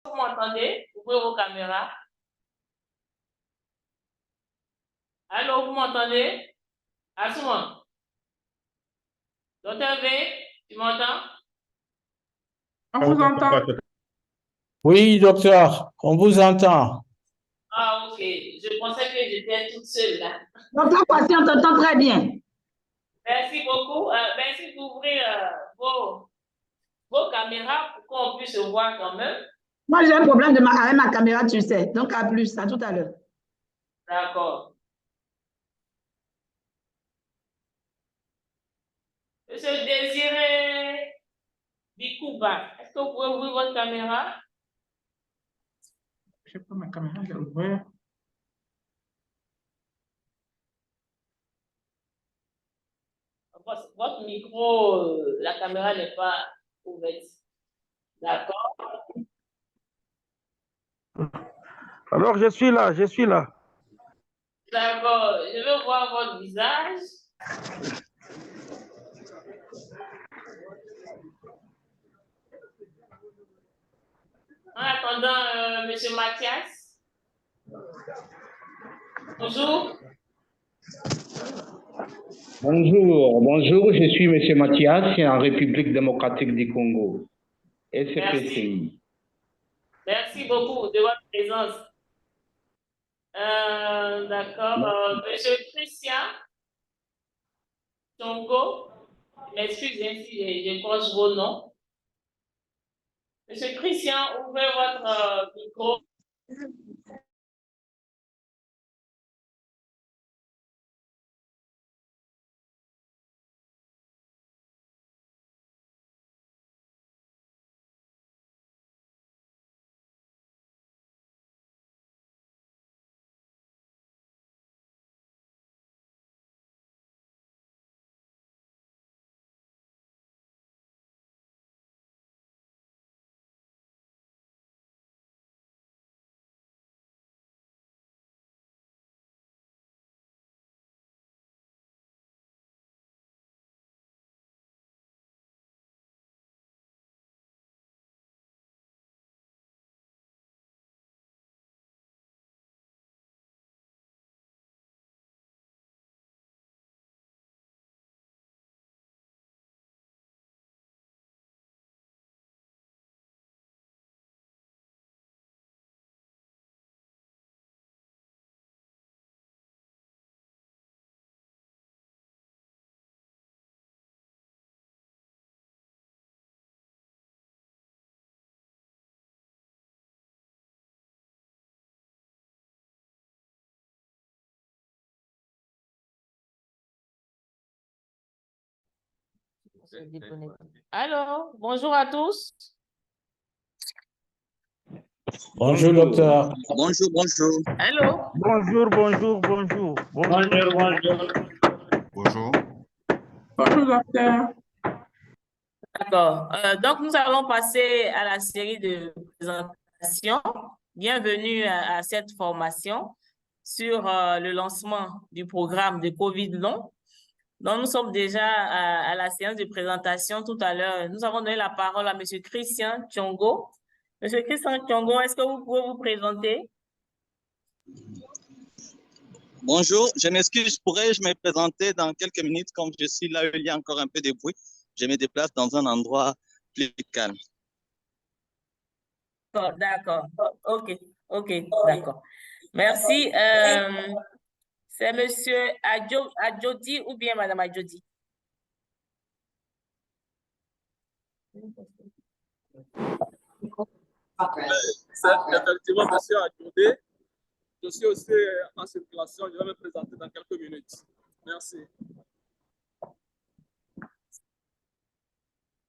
Vous m'entendez? Ouvrez vos caméras. Allô, vous m'entendez? Assouma. Docteur V, tu m'entends? On vous entend. Oui, docteur, on vous entend. Ah, ok. Je pensais que j'étais toute seule là. Docteur Kwasi, on t'entend très bien. Merci beaucoup. Merci d'ouvrir vos caméras pour qu'on puisse se voir quand même. Moi, j'ai un problème avec ma caméra, tu sais. Donc, à plus, à tout à l'heure. D'accord. Monsieur Désiré Bikouba, est-ce que vous pouvez ouvrir votre caméra? Je sais pas, ma caméra, je vais ouvrir. Votre micro, la caméra n'est pas ouverte. D'accord. Alors, je suis là, je suis là. D'accord. Je veux voir votre visage. En attendant, Monsieur Mathias. Bonjour. Bonjour, je suis M. Mathias, en République démocratique du Congo, SFPCI. Merci beaucoup de votre présence. D'accord. Monsieur Christian Tongo, je m'excuse si je croche vos noms. Monsieur Christian, ouvrez votre micro. Allô, bonjour à tous. Bonjour, docteur. Bonjour. Allô. Bonjour. Bonjour, docteur. D'accord. Donc, nous allons passer à la série de présentations. Bienvenue à cette formation sur le lancement du programme de COVID long. Donc, nous sommes déjà à la séance de présentation tout à l'heure. Nous avons donné la parole à M. Christian Thiongo. M. Christian Thiongo, est-ce que vous pouvez vous présenter? Bonjour, je m'excuse, pourrais-je me présenter dans quelques minutes comme je suis là, il y a encore un peu de bruit. Je me déplace dans un endroit plus calme. D'accord. OK, d'accord. Merci. C'est monsieur Adjodi ou bien madame Adjodi? C'est effectivement monsieur Adjodi. Je suis aussi en circulation. Je vais me présenter dans quelques minutes. Merci.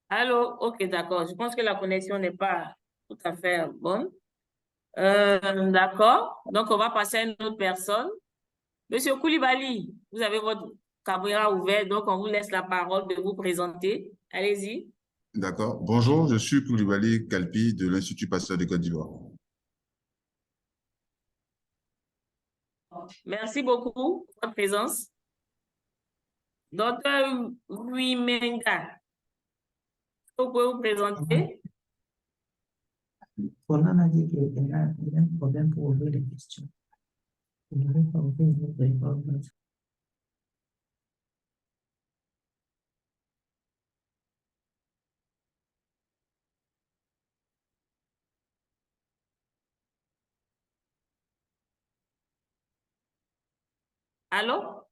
Allô? OK, d'accord. Je pense que la connexion n'est pas tout à fait bonne. D'accord. Donc, on va passer à une autre personne. Monsieur Koulibaly, vous avez votre caméra ouverte, donc on vous laisse la parole de vous présenter. Allez-y. D'accord. Bonjour, je suis Koulibaly Kalpi de l'Institut Pasteur de Côte d'Ivoire. Merci beaucoup pour votre présence. Docteur Ruimenga, vous pouvez vous présenter? Conan a dit qu'il a un problème pour ouvrir les questions. Il n'arrive pas à ouvrir une autre réponse. Allô?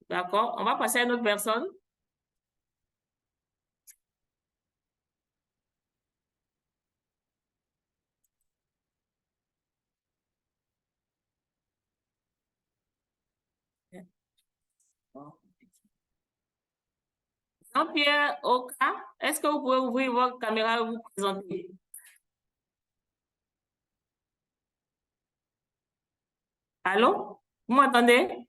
D'accord, on va passer à une autre personne. Jean-Pierre Oka, est-ce que vous pouvez ouvrir votre caméra et vous présenter? Allô? Vous m'entendez?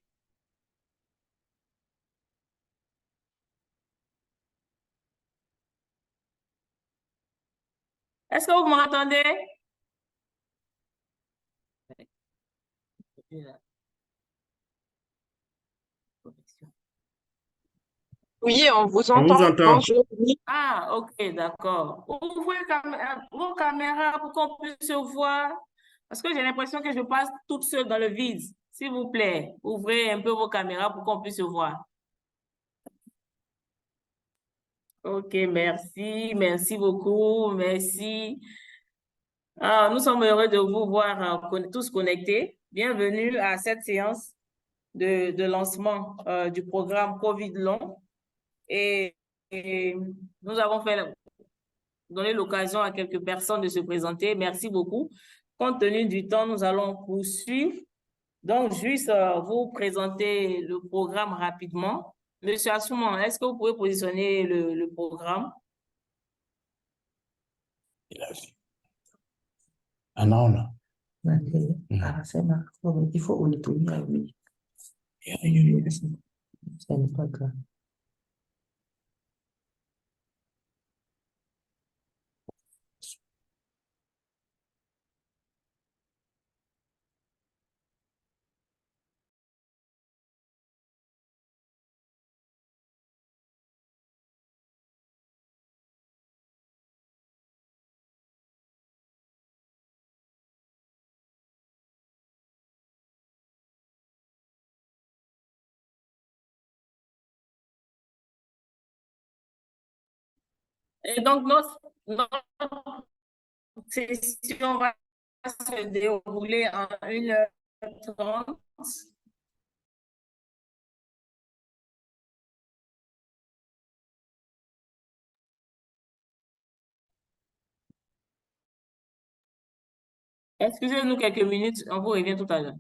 Est-ce que vous m'entendez? Oui, on vous On vous entend. entend. Bonjour. Ah, ok, d'accord. Ouvrez vos caméras pour qu'on puisse se voir. Parce que j'ai l'impression que je passe toute seule dans le vide. S'il vous plaît, ouvrez un peu vos caméras pour qu'on puisse se voir. Ok, merci. Merci beaucoup. Merci. Nous sommes heureux de vous voir tous connectés. Bienvenue à cette séance de lancement du programme COVID long. Et nous avons donné l'occasion à quelques personnes de se présenter. Merci beaucoup. Compte tenu du temps, nous allons poursuivre. Donc, juste vous présenter le programme rapidement. Monsieur Assouman, est-ce que vous pouvez positionner le programme? Ah non, non. Il faut on à lui. Ça n'est pas grave. Et donc, notre session va se dérouler en 1h30. Excusez-nous quelques minutes, on vous revient tout à l'heure.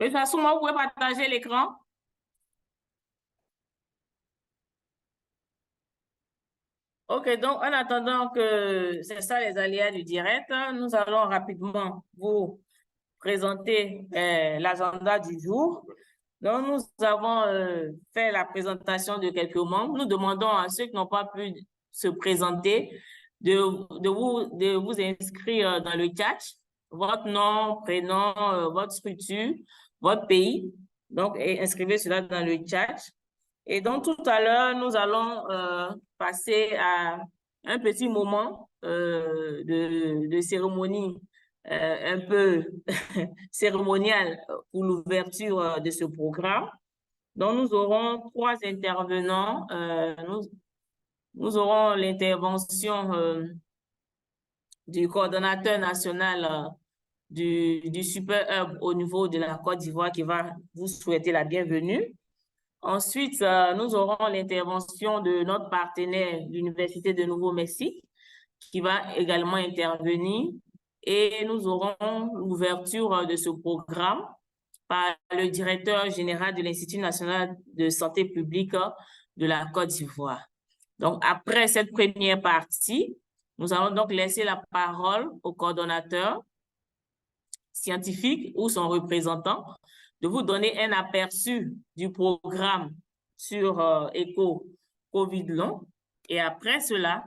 De toute façon, vous pouvez partager l'écran. OK, donc en attendant que c'est ça les aléas du direct, nous allons rapidement vous présenter l'agenda du jour. Donc, nous avons fait la présentation de quelques membres. Nous demandons à ceux qui n'ont pas pu se présenter de vous inscrire dans le chat, votre nom, prénom, votre structure, votre pays. Donc, inscrivez cela dans le chat. Et donc, tout à l'heure, nous allons passer à un petit moment de cérémonie un peu cérémoniale pour l'ouverture de ce programme. Donc, nous aurons 3 intervenants. Nous aurons l'intervention du coordonnateur national du Super Hub au niveau de la Côte d'Ivoire qui va vous souhaiter la bienvenue. Ensuite, nous aurons l'intervention de notre partenaire, l'Université de Nouveau-Mexique, qui va également intervenir. Et nous aurons l'ouverture de ce programme par le directeur général de l'Institut national de santé publique de la Côte d'Ivoire. Donc, après cette première partie, nous allons donc laisser la parole au coordonnateur scientifique ou son représentant de vous donner un aperçu du programme sur ECO COVID long. Et après cela,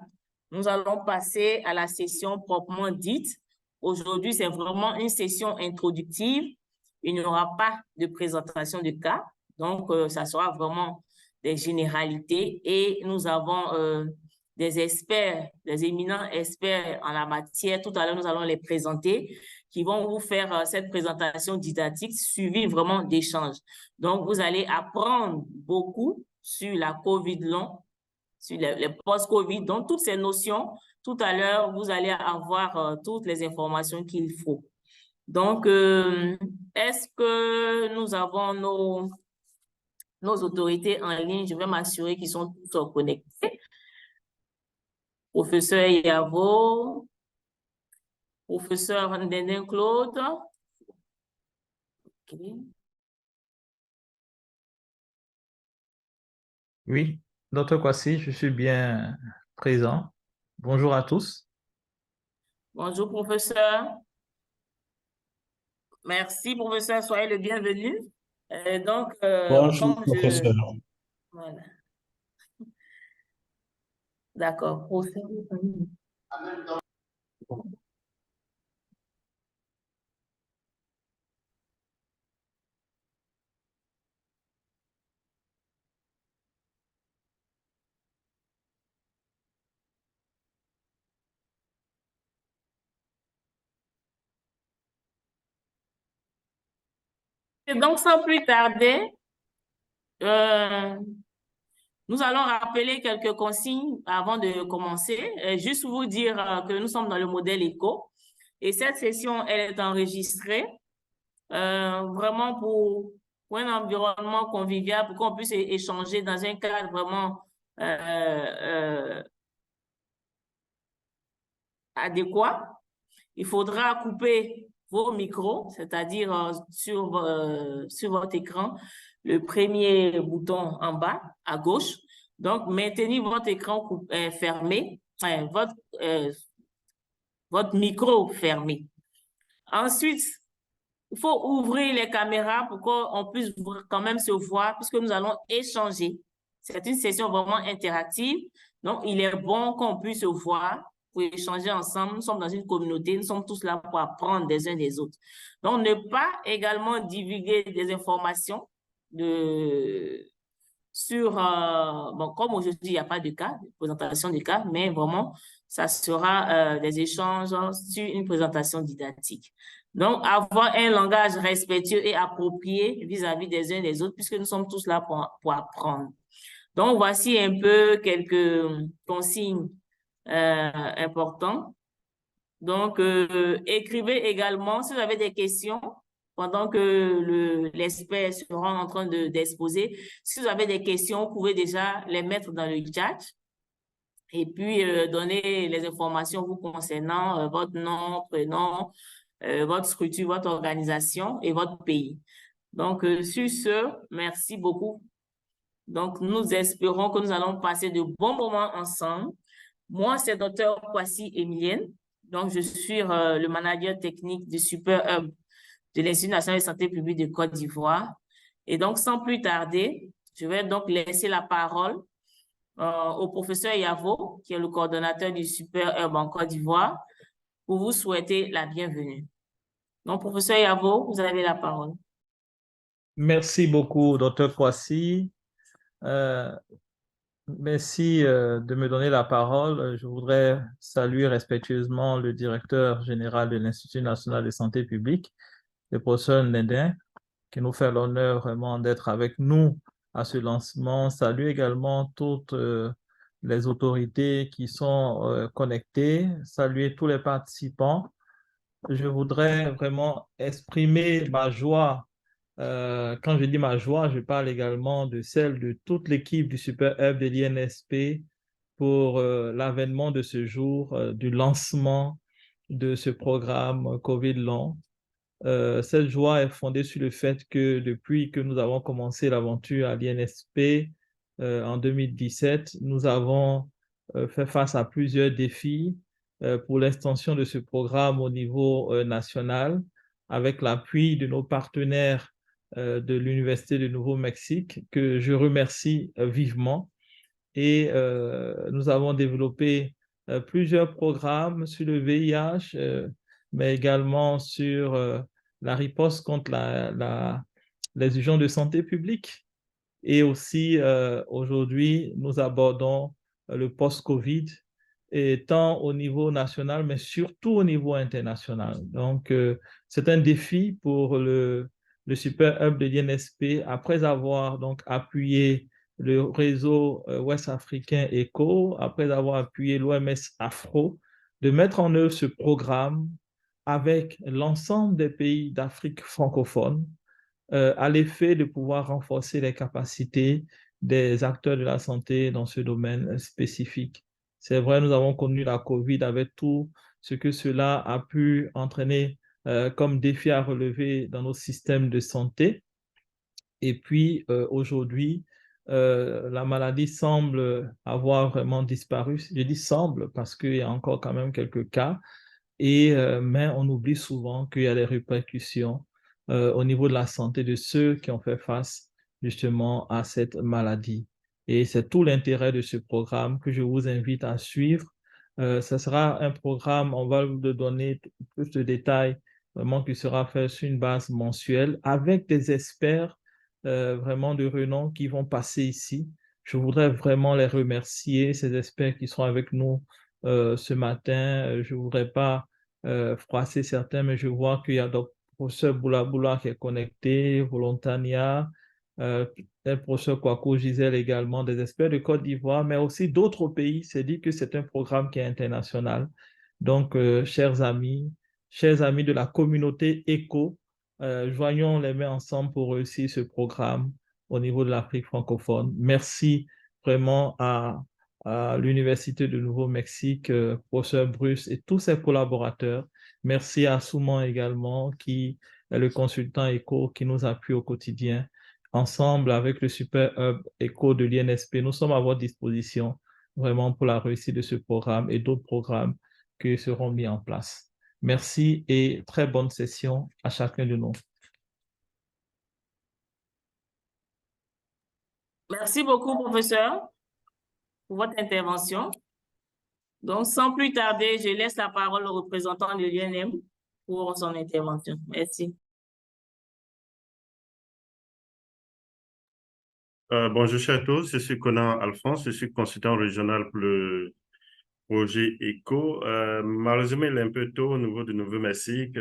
nous allons passer à la session proprement dite. Aujourd'hui, c'est vraiment une session introductive. Il n'y aura pas de présentation de cas. Donc, ça sera vraiment des généralités et nous avons des experts, des éminents experts en la matière. Tout à l'heure, nous allons les présenter, qui vont vous faire cette présentation didactique suivie vraiment d'échanges. Donc, vous allez apprendre beaucoup sur la COVID long, sur les post-COVID. Donc, toutes ces notions, tout à l'heure, vous allez avoir toutes les informations qu'il faut. Donc, est-ce que nous avons nos autorités en ligne? Je vais m'assurer qu'ils sont tous connectés. Professeur Yavo, professeur Ndenden Claude. Okay. Oui, Dr. Kwasi, je suis bien présent. Bonjour à tous. Bonjour, professeur. Merci, professeur. Soyez le bienvenu. Donc, Bonjour, professeur. Voilà. D'accord. Et donc, sans plus tarder, nous allons rappeler quelques consignes avant de commencer. Juste vous dire que nous sommes dans le modèle ECO. Et cette session, elle est enregistrée vraiment pour un environnement convivial, pour qu'on puisse échanger dans un cadre vraiment adéquat. Il faudra couper vos micros, c'est-à-dire sur votre écran, le premier bouton en bas à gauche. Donc, maintenez votre écran fermé, votre micro fermé. Ensuite, il faut ouvrir les caméras pour qu'on puisse quand même se voir puisque nous allons échanger. C'est une session vraiment interactive. Donc, il est bon qu'on puisse se voir pour échanger ensemble. Nous sommes dans une communauté, nous sommes tous là pour apprendre des uns des autres. Donc, ne pas également divulguer des informations sur, bon, comme aujourd'hui, il n'y a pas de cas, de présentation de cas, mais vraiment, ça sera des échanges sur une présentation didactique. Donc, avoir un langage respectueux et approprié vis-à-vis des uns des autres, puisque nous sommes tous là pour apprendre. Donc, voici un peu quelques consignes importantes. Donc, écrivez également si vous avez des questions pendant que l'expert sera en train d'exposer. Si vous avez des questions, vous pouvez déjà les mettre dans le chat et puis donner les informations vous concernant, votre nom, prénom, votre structure, votre organisation et votre pays. Donc, sur ce, merci beaucoup. Donc, nous espérons que nous allons passer de bons moments ensemble. Moi, c'est Dr. Kwasi Emilienne. Donc, je suis le manager technique du Super Hub de l'Institut national de santé publique de Côte d'Ivoire. Et donc, sans plus tarder, je vais donc laisser la parole au professeur Yavo, qui est le coordonnateur du Super Hub en Côte d'Ivoire, pour vous souhaiter la bienvenue. Donc, professeur Yavo, vous avez la parole. Merci beaucoup, Dr. Kwasi. Merci de me donner la parole. Je voudrais saluer respectueusement le directeur général de l'Institut national de santé publique, le professeur Ndendin, qui nous fait l'honneur vraiment d'être avec nous à ce lancement. Saluer également toutes les autorités qui sont connectées. Saluer tous les participants. Je voudrais vraiment exprimer ma joie. Quand je dis ma joie, je parle également de celle de toute l'équipe du Super Hub de l'INSP pour l'avènement de ce jour, du lancement de ce programme COVID long. Cette joie est fondée sur le fait que depuis que nous avons commencé l'aventure à l'INSP en 2017, nous avons fait face à plusieurs défis pour l'extension de ce programme au niveau national, avec l'appui de nos partenaires de l'Université du Nouveau-Mexique, que je remercie vivement. Et nous avons développé plusieurs programmes sur le VIH, mais également sur la riposte contre les urgences de santé publique. Et aussi, aujourd'hui, nous abordons le post-COVID, et tant au niveau national, mais surtout au niveau international. Donc, c'est un défi pour le Super Hub de l'INSP, après avoir donc appuyé le réseau Ouest africain ECHO, après avoir appuyé l'OMS Afro, de mettre en œuvre ce programme avec l'ensemble des pays d'Afrique francophone, à l'effet de pouvoir renforcer les capacités des acteurs de la santé dans ce domaine spécifique. C'est vrai, nous avons connu la COVID avec tout ce que cela a pu entraîner comme défi à relever dans nos systèmes de santé. Et puis aujourd'hui, la maladie semble avoir vraiment disparu. Je dis semble parce qu'il y a encore quand même quelques cas, mais on oublie souvent qu'il y a des répercussions au niveau de la santé de ceux qui ont fait face justement à cette maladie. Et c'est tout l'intérêt de ce programme que je vous invite à suivre. Ce sera un programme, on va vous donner plus de détails, vraiment qui sera fait sur une base mensuelle avec des experts vraiment de renom qui vont passer ici. Je voudrais vraiment les remercier, ces experts qui sont avec nous ce matin. Je ne voudrais pas froisser certains, mais je vois qu'il y a le professeur Boula qui est connecté, Volontania, le professeur Kwaku Gisèle également, des experts de Côte d'Ivoire, mais aussi d'autres pays. C'est dit que c'est un programme qui est international. Donc, chers amis de la communauté ECHO, joignons les mains ensemble pour réussir ce programme au niveau de l'Afrique francophone. Merci vraiment à l'Université du Nouveau-Mexique, professeur Bruce et tous ses collaborateurs. Merci à Souman également, qui est le consultant ECHO qui nous appuie au quotidien. Ensemble, avec le Super Hub ECHO de l'INSP, nous sommes à votre disposition vraiment pour la réussite de ce programme et d'autres programmes qui seront mis en place. Merci et très bonne session à chacun de nous. Merci beaucoup, professeur, pour votre intervention. Donc, sans plus tarder, je laisse la parole au représentant de l'UNM pour son intervention. Merci. Bonjour à tous, je suis Conan Alphonse, je suis consultant régional pour le projet ECHO. Malheureusement, il est un peu tôt au niveau du Nouveau-Mexique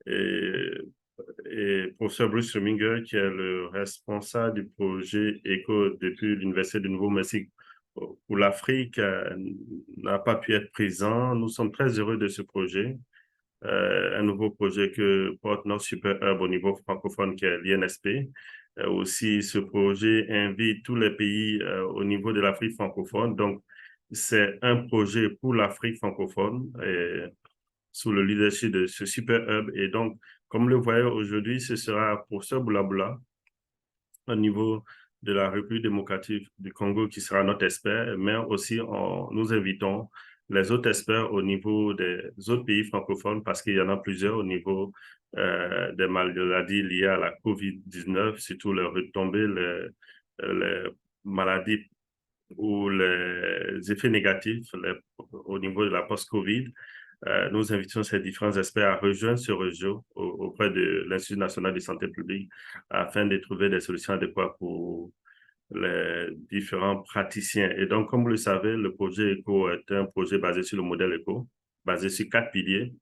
et professeur Bruce Reminger, qui est le responsable du projet ECHO depuis l'Université du Nouveau-Mexique pour l'Afrique, n'a pas pu être présent. Nous sommes très heureux de ce projet. Un nouveau projet que porte notre Super Hub au niveau francophone qui est l'INSP. Aussi, ce projet invite tous les pays au niveau de l'Afrique francophone. Donc, c'est un projet pour l'Afrique francophone sous le leadership de ce Super Hub. Et donc, comme le voyez aujourd'hui, ce sera professeur Boula au niveau de la République démocratique du Congo qui sera notre expert, mais aussi nous invitons les autres experts au niveau des autres pays francophones parce qu'il y en a plusieurs au niveau des maladies liées à la COVID-19, surtout les retombées, les maladies ou les effets négatifs au niveau de la post-COVID. Nous invitons ces différents experts à rejoindre ce réseau auprès de l'Institut national de santé publique afin de trouver des solutions adéquates pour les différents praticiens. Et donc, comme vous le savez, le projet ECO est un projet basé sur le modèle ECO, basé sur 4 piliers.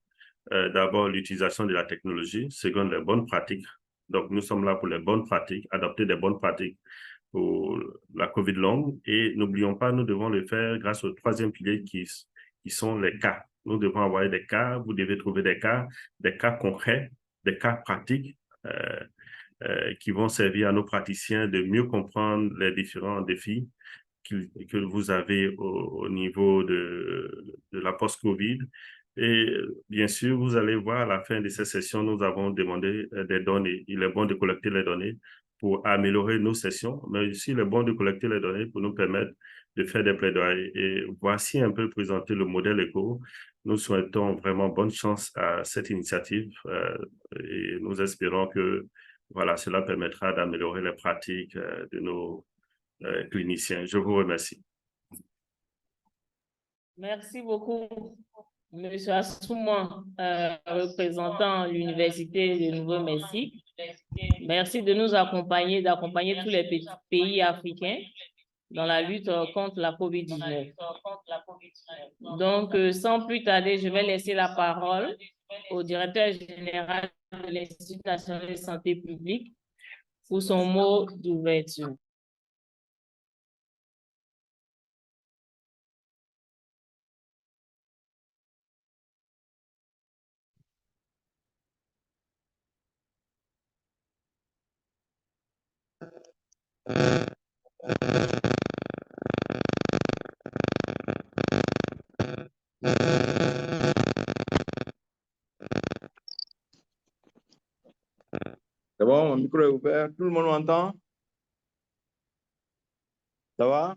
D'abord, l'utilisation de la technologie. Second, les bonnes pratiques. Donc, nous sommes là pour les bonnes pratiques, adopter des bonnes pratiques pour la COVID longue. Et n'oublions pas, nous devons le faire grâce au troisième pilier qui sont les cas. Nous devons envoyer des cas, vous devez trouver des cas concrets, des cas pratiques qui vont servir à nos praticiens de mieux comprendre les différents défis que vous avez au niveau de la post-COVID. Et bien sûr, vous allez voir à la fin de cette session, nous avons demandé des données. Il est bon de collecter les données pour améliorer nos sessions, mais aussi il est bon de collecter les données pour nous permettre de faire des plaidoyers. Et voici un peu présenter le modèle ECO. Nous souhaitons vraiment bonne chance à cette initiative et nous espérons que voilà, cela permettra d'améliorer les pratiques de nos cliniciens. Je vous remercie. Merci beaucoup, M. Assouman, représentant l'Université de Nouveau-Mexique. Merci de nous accompagner, d'accompagner tous les pays africains dans la lutte contre la COVID-19. Donc, sans plus tarder, je vais laisser la parole au directeur général de l'Institut national de santé publique pour son mot d'ouverture. C'est bon, mon micro est ouvert. Tout le monde m'entend? Ça va?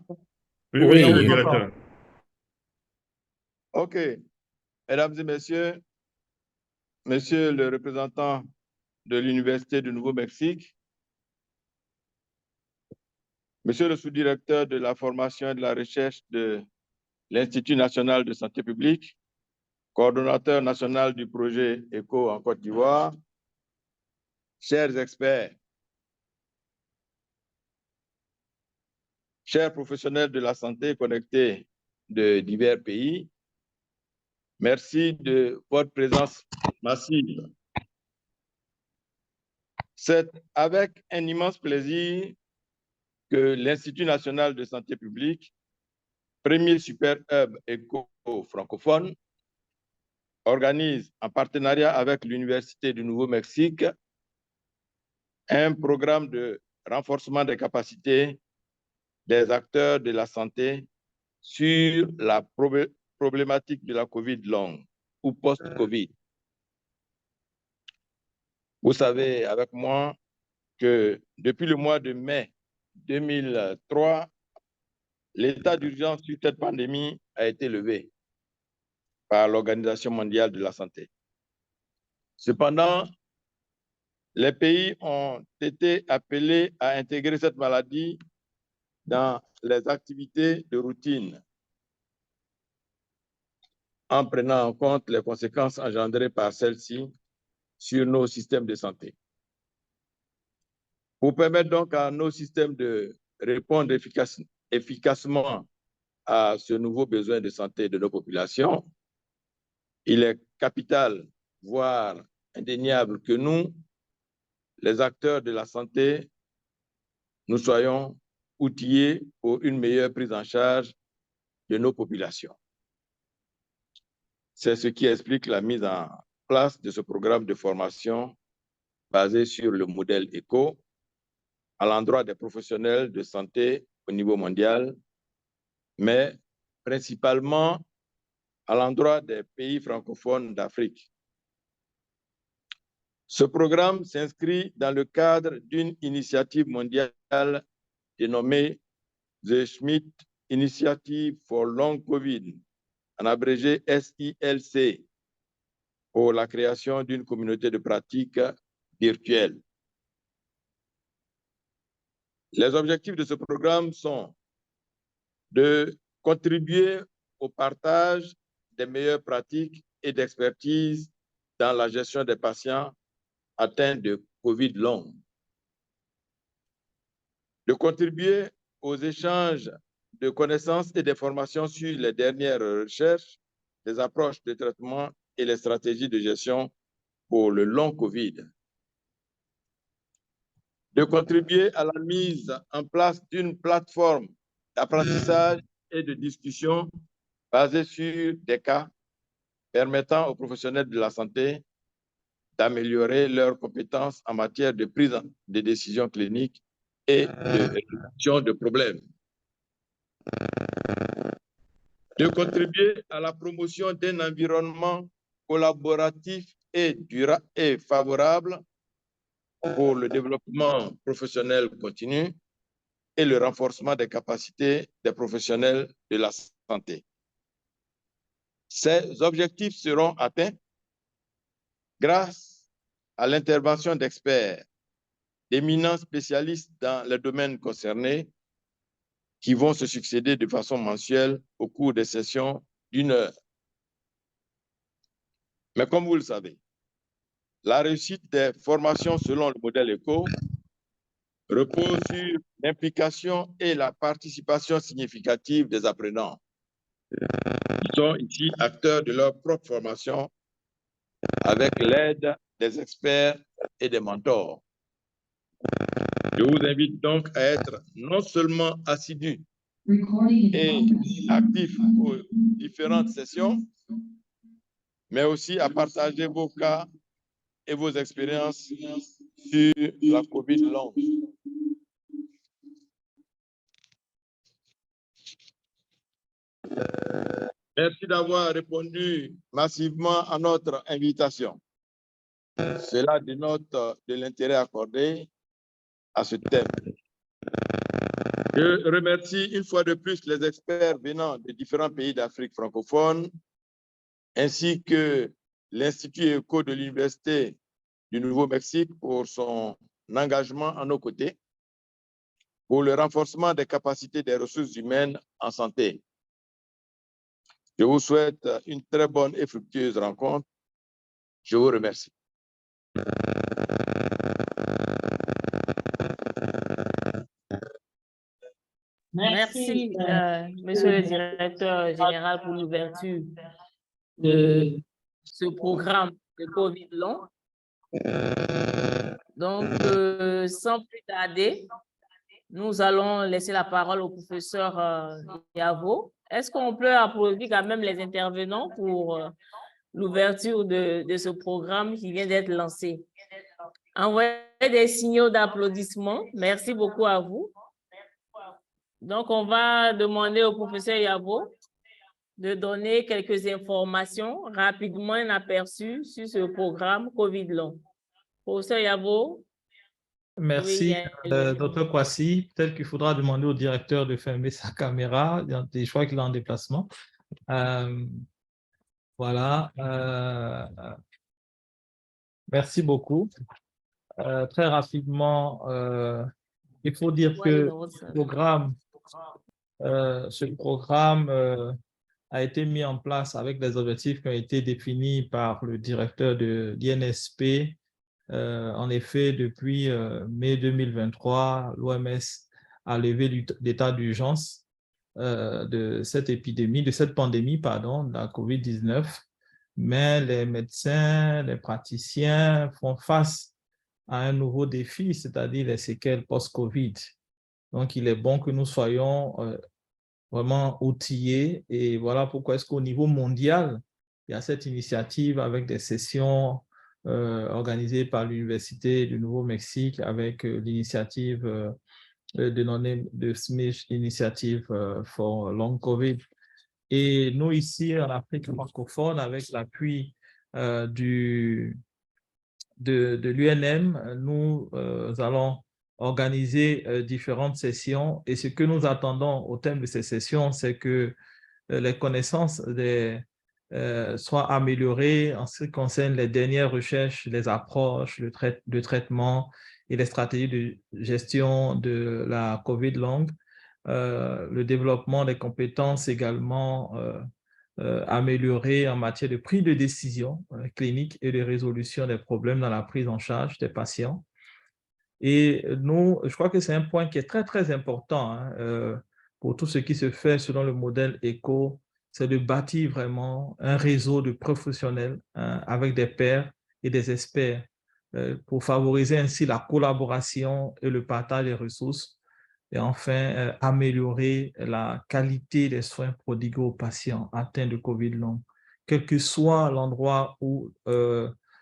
Oui, le directeur. OK. Mesdames et messieurs, monsieur le représentant de l'Université du Nouveau-Mexique, monsieur le sous-directeur de la formation et de la recherche de l'Institut national de santé publique, coordonnateur national du projet ECO en Côte d'Ivoire, chers experts, chers professionnels de la santé connectés de divers pays, merci de votre présence massive. C'est avec un immense plaisir que l'Institut national de santé publique, premier super hub ECO francophone, organise en partenariat avec l'Université du Nouveau-Mexique un programme de renforcement des capacités des acteurs de la santé sur la problématique de la COVID longue ou post-COVID. Vous savez avec moi que depuis le mois de mai 2003, l'état d'urgence sur cette pandémie a été levé par l'Organisation mondiale de la santé. Cependant, les pays ont été appelés à intégrer cette maladie dans les activités de routine en prenant en compte les conséquences engendrées par celle-ci sur nos systèmes de santé. Pour permettre donc à nos systèmes de répondre efficacement à ce nouveau besoin de santé de nos populations, il est capital, voire indéniable, que nous, les acteurs de la santé, nous soyons outillés pour une meilleure prise en charge de nos populations. C'est ce qui explique la mise en place de ce programme de formation basé sur le modèle ECO à l'endroit des professionnels de santé au niveau mondial, mais principalement à l'endroit des pays francophones d'Afrique. Ce programme s'inscrit dans le cadre d'une initiative mondiale dénommée The Schmidt Initiative for Long COVID, en abrégé SILC, pour la création d'une communauté de pratique virtuelle. Les objectifs de ce programme sont de contribuer au partage des meilleures pratiques et d'expertise dans la gestion des patients atteints de COVID long, de contribuer aux échanges de connaissances et d'informations sur les dernières recherches, les approches de traitement et les stratégies de gestion pour le long COVID. De contribuer à la mise en place d'une plateforme d'apprentissage et de discussion basée sur des cas permettant aux professionnels de la santé d'améliorer leurs compétences en matière de prise de décisions cliniques et de résolution de problèmes. De contribuer à la promotion d'un environnement collaboratif et favorable pour le développement professionnel continu et le renforcement des capacités des professionnels de la santé. Ces objectifs seront atteints grâce à l'intervention d'experts, d'éminents spécialistes dans les domaines concernés qui vont se succéder de façon mensuelle au cours des sessions d'1 heure. Mais comme vous le savez, la réussite des formations selon le modèle ECO repose sur l'implication et la participation significative des apprenants. Ils sont ici acteurs de leur propre formation avec l'aide des experts et des mentors. Je vous invite donc à être non seulement assidus et actifs aux différentes sessions, mais aussi à partager vos cas et vos expériences sur la COVID longue. Merci d'avoir répondu massivement à notre invitation. Cela dénote de l'intérêt accordé à ce thème. Je remercie une fois de plus les experts venant de différents pays d'Afrique francophone, ainsi que l'Institut ECO de l'Université du Nouveau-Mexique pour son engagement à nos côtés pour le renforcement des capacités des ressources humaines en santé. Je vous souhaite une très bonne et fructueuse rencontre. Je vous remercie. Merci, Monsieur le Directeur général, pour l'ouverture de ce programme de COVID long. Donc, sans plus tarder, nous allons laisser la parole au professeur Yavo. Est-ce qu'on peut applaudir quand même les intervenants pour l'ouverture de ce programme qui vient d'être lancé? Envoyez des signaux d'applaudissement. Merci beaucoup à vous. Donc, on va demander au professeur Yavo de donner quelques informations, rapidement un aperçu sur ce programme COVID long. Professeur Yavo. Merci, Dr. Kwasi. Peut-être qu'il faudra demander au directeur de fermer sa caméra. Je crois qu'il est en déplacement. Voilà. Merci beaucoup. Très rapidement, il faut dire que ce programme a été mis en place avec des objectifs qui ont été définis par le directeur de l'INSP. En effet, depuis mai 2023, l'OMS a levé l'état d'urgence de cette épidémie, de cette pandémie, pardon, de la COVID-19. Mais les médecins, les praticiens font face à un nouveau défi, c'est-à-dire les séquelles post-COVID. Donc, il est bon que nous soyons vraiment outillés. Et voilà pourquoi est-ce qu'au niveau mondial, il y a cette initiative avec des sessions organisées par l'Université du Nouveau-Mexique avec l'initiative de Smith Initiative for Long COVID. Et nous, ici, en Afrique francophone, avec l'appui de l'UNM, nous allons organiser différentes sessions. Et ce que nous attendons au terme de ces sessions, c'est que les connaissances soient améliorées en ce qui concerne les dernières recherches, les approches, le traitement et les stratégies de gestion de la COVID longue. Le développement des compétences également améliorées en matière de prise de décision clinique et de résolution des problèmes dans la prise en charge des patients. Et nous, je crois que c'est un point qui est très, très important hein, pour tout ce qui se fait selon le modèle ECO, c'est de bâtir vraiment un réseau de professionnels hein, avec des pairs et des experts pour favoriser ainsi la collaboration et le partage des ressources et enfin améliorer la qualité des soins prodigués aux patients atteints de COVID long, quel que soit l'endroit où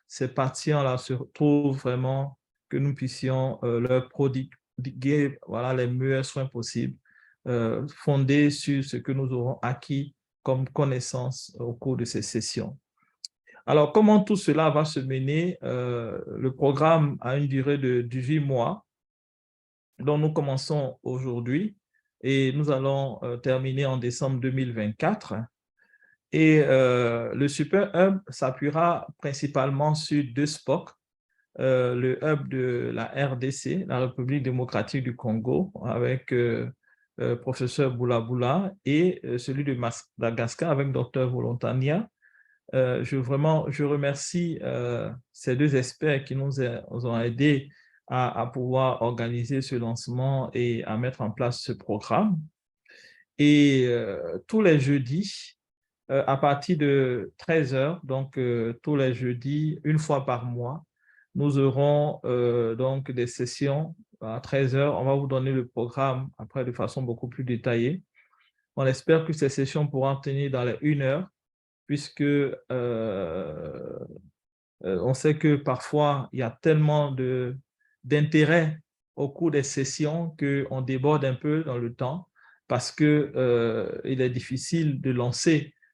ces patients-là se trouvent vraiment, que nous puissions leur prodiguer voilà, les meilleurs soins possibles, fondés sur ce que nous aurons acquis comme connaissance au cours de ces sessions. Alors, comment tout cela va se mener? Le programme a une durée de 18 mois, dont nous commençons aujourd'hui et nous allons terminer en décembre 2024. Et le Super Hub s'appuiera principalement sur 2 SPOC, le hub de la RDC, la République démocratique du Congo, avec professeur Boula, et celui de Madagascar avec Dr Volontania. Je remercie ces 2 experts qui nous ont aidés à pouvoir organiser ce lancement et à mettre en place ce programme. Et tous les jeudis, à partir de 13h, donc tous les jeudis, une fois par mois, nous aurons donc des sessions à 13h. On va vous donner le programme après de façon beaucoup plus détaillée. On espère que ces sessions pourront tenir dans les 1 heure, puisque on sait que parfois, il y a tellement d'intérêt au cours des sessions qu'on déborde un peu dans le temps parce qu'il est difficile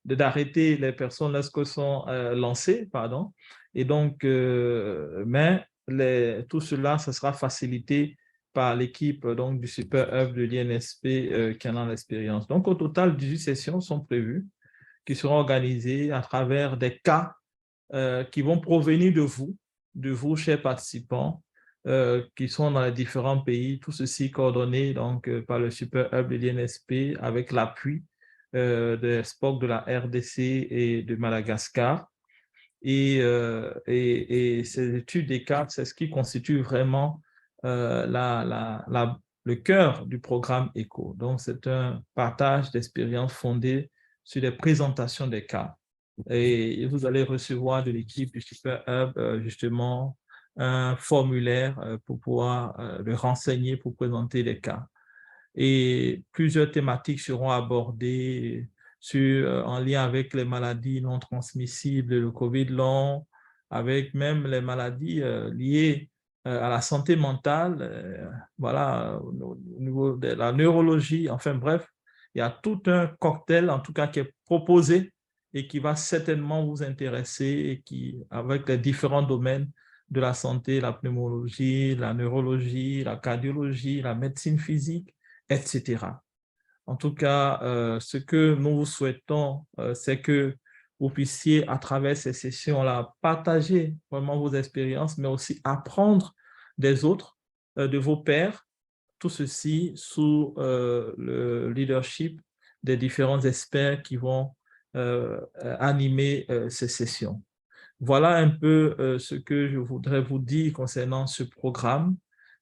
d'arrêter les personnes lorsqu'elles sont lancées, pardon. Et donc, mais tout cela, ça sera facilité par l'équipe du Super Hub de l'INSP qui en a l'expérience. Donc, au total, 18 sessions sont prévues qui seront organisées à travers des cas qui vont provenir de vous, chers participants, qui sont dans les différents pays, tout ceci coordonné donc, par le Super Hub de l'INSP avec l'appui des SPOC de la RDC et de Madagascar. Et ces études des cas, c'est ce qui constitue vraiment le cœur du programme ECO. Donc, c'est un partage d'expériences fondé sur des présentations des cas. Et vous allez recevoir de l'équipe du Super Hub justement un formulaire pour pouvoir le renseigner pour présenter les cas. Et plusieurs thématiques seront abordées en lien avec les maladies non transmissibles, le COVID long, avec même les maladies liées à la santé mentale, voilà, au niveau de la neurologie, enfin bref, il y a tout un cocktail en tout cas qui est proposé et qui va certainement vous intéresser et avec les différents domaines de la santé, la pneumologie, la neurologie, la cardiologie, la médecine physique, etc. En tout cas, ce que nous vous souhaitons, c'est que vous puissiez, à travers ces sessions-là, partager vraiment vos expériences, mais aussi apprendre des autres, de vos pairs, tout ceci sous le leadership des différents experts qui vont animer ces sessions. Voilà un peu ce que je voudrais vous dire concernant ce programme.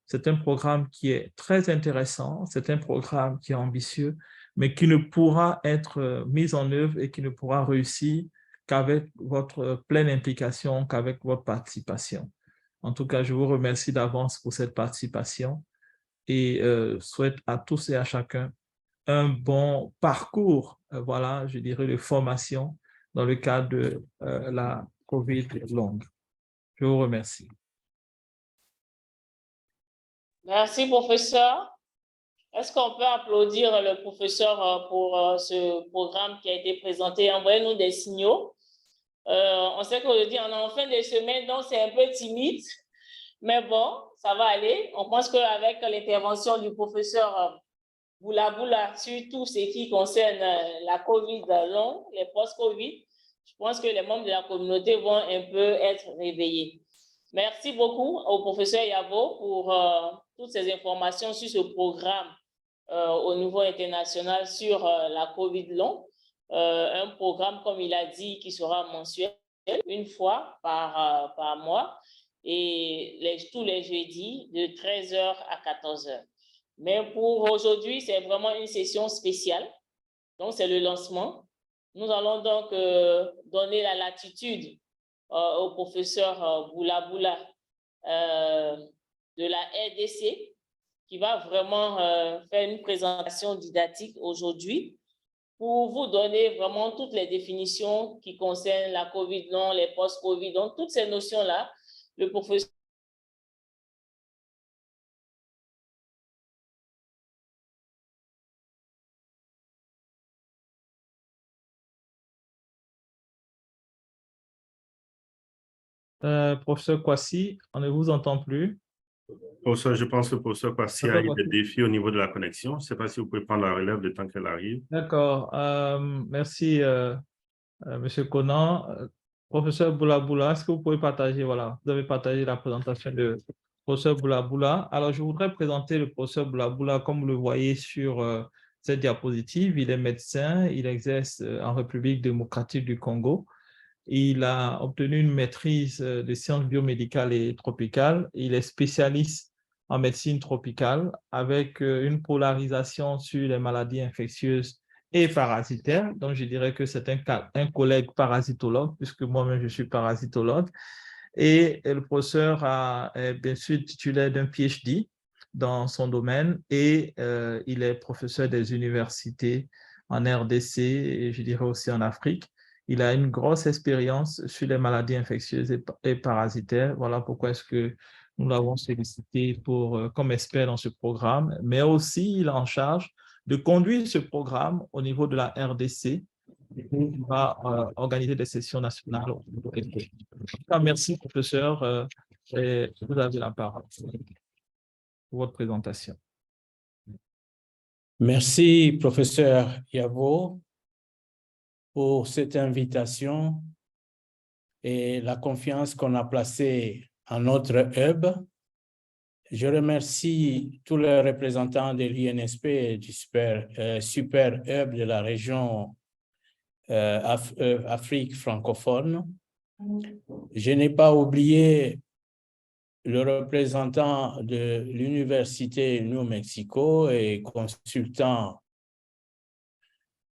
C'est un programme qui est très intéressant, c'est un programme qui est ambitieux, mais qui ne pourra être mis en œuvre et qui ne pourra réussir qu'avec votre pleine implication, qu'avec votre participation. En tout cas, je vous remercie d'avance pour cette participation et souhaite à tous et à chacun un bon parcours, voilà, je dirais, de formation dans le cadre de la COVID longue. Je vous remercie. Merci, professeur. Est-ce qu'on peut applaudir le professeur pour ce programme qui a été présenté? Envoyez-nous des signaux. On sait qu'aujourd'hui, on est en fin de semaine, donc c'est un peu timide. Mais bon, ça va aller. On pense qu'avec l'intervention du professeur Boula sur tout ce qui concerne la COVID long, les post-COVID, je pense que les membres de la communauté vont un peu être réveillés. Merci beaucoup au professeur Yabo pour toutes ces informations sur ce programme au niveau international sur la COVID long. Un programme, comme il a dit, qui sera mensuel, une fois par mois. et tous les jeudis de 13h à 14h. Mais pour aujourd'hui, c'est vraiment une session spéciale. Donc, c'est le lancement. Nous allons donc donner la latitude au professeur Boula Boula de la RDC, qui va vraiment faire une présentation didactique aujourd'hui pour vous donner vraiment toutes les définitions qui concernent la COVID long, les post-COVID. Donc, toutes ces notions-là, le professeur Professeur Kwasi, on ne vous entend plus. Professeur, je pense que le professeur Kwasi a eu des défis au niveau de la connexion. Je ne sais pas si vous pouvez prendre la relève le temps qu'elle arrive. D'accord. Merci, Monsieur Conan. Professeur Boula Boula, est-ce que vous pouvez partager, voilà, vous avez partagé la présentation de professeur Boula Boula. Alors, je voudrais présenter le professeur Boula Boula, comme vous le voyez sur cette diapositive. Il est médecin, il exerce en République démocratique du Congo. Il a obtenu une maîtrise des sciences biomédicales et tropicales. Il est spécialiste en médecine tropicale avec une polarisation sur les maladies infectieuses et parasitaires. Donc, je dirais que c'est un collègue parasitologue, puisque moi-même, je suis parasitologue. Et le professeur est bien sûr titulaire d'un PhD dans son domaine et il est professeur des universités en RDC et je dirais aussi en Afrique. Il a une grosse expérience sur les maladies infectieuses et parasitaires. Voilà pourquoi est-ce que nous l'avons sollicité comme expert dans ce programme, mais aussi il est en charge de conduire ce programme au niveau de la RDC. Il va organiser des sessions nationales. Merci, professeur. Et vous avez la parole pour votre présentation. Merci, professeur Yavo, pour cette invitation et la confiance qu'on a placée en notre hub. Je remercie tous les représentants de l'INSP et du super hub de la région Afrique francophone. Je n'ai pas oublié le représentant de l'Université New Mexico et consultant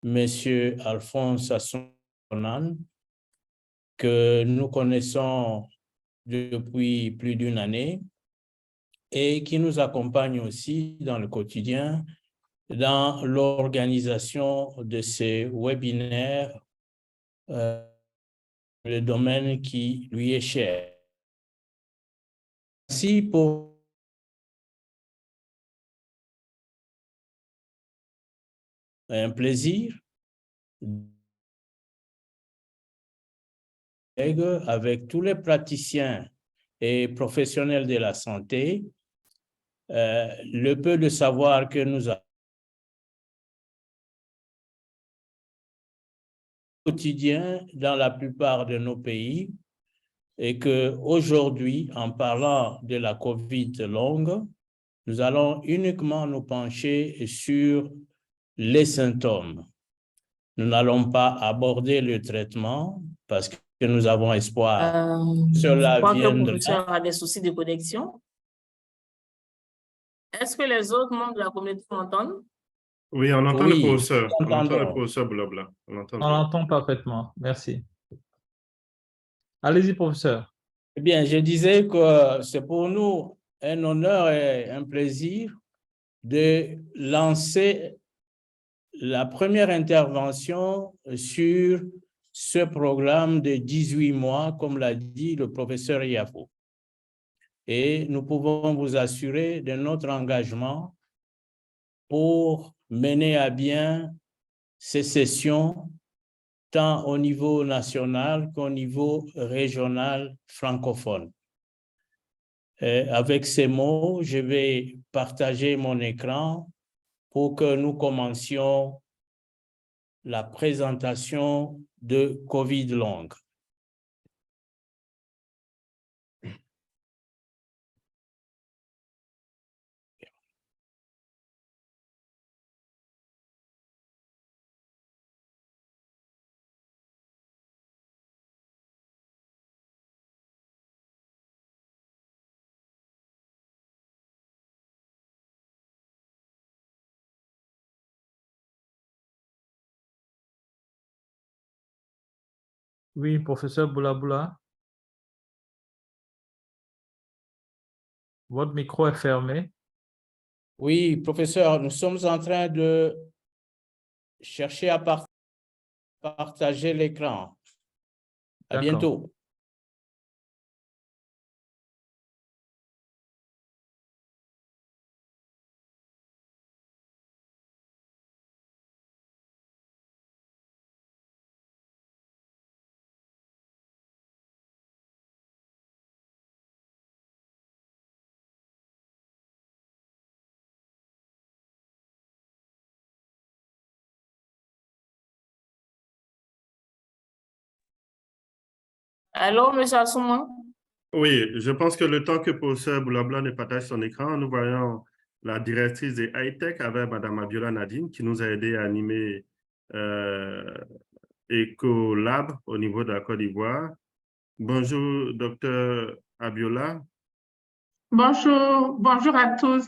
Monsieur Alphonse Assonan, que nous connaissons depuis plus d'une année et qui nous accompagne aussi dans le quotidien dans l'organisation de ces webinaires, le domaine qui lui est cher. Merci pour un plaisir avec tous les praticiens et professionnels de la santé, le peu de savoir que nous avons au quotidien dans la plupart de nos pays et qu'aujourd'hui, en parlant de la COVID longue, nous allons uniquement nous pencher sur les symptômes. Nous n'allons pas aborder le traitement parce que nous avons espoir. Je crois que le professeur a des soucis de connexion. Est-ce que les autres membres de la communauté m'entendent? Oui, on entend le professeur. On entend le professeur Boula. On l'entend parfaitement. Merci. Allez-y, professeur. Eh bien, je disais que c'est pour nous un honneur et un plaisir de lancer la première intervention sur ce programme de 18 mois, comme l'a dit le professeur Yavo. Et nous pouvons vous assurer de notre engagement pour mener à bien ces sessions tant au niveau national qu'au niveau régional francophone. Avec ces mots, je vais partager mon écran pour que nous commencions la présentation de COVID longue. Oui, professeur Boulaboula. Votre micro est fermé. Oui, professeur, nous sommes en train de chercher à partager l'écran. À D'accord. bientôt. Allô, monsieur Assouma? Oui, je pense que le temps que professeur Boulabla ne partage son écran, nous voyons la directrice des high-tech avec Mme Abiola Nadine qui nous a aidé à animer Ecolab au niveau de la Côte d'Ivoire. Bonjour, docteur Abiola. Bonjour à tous.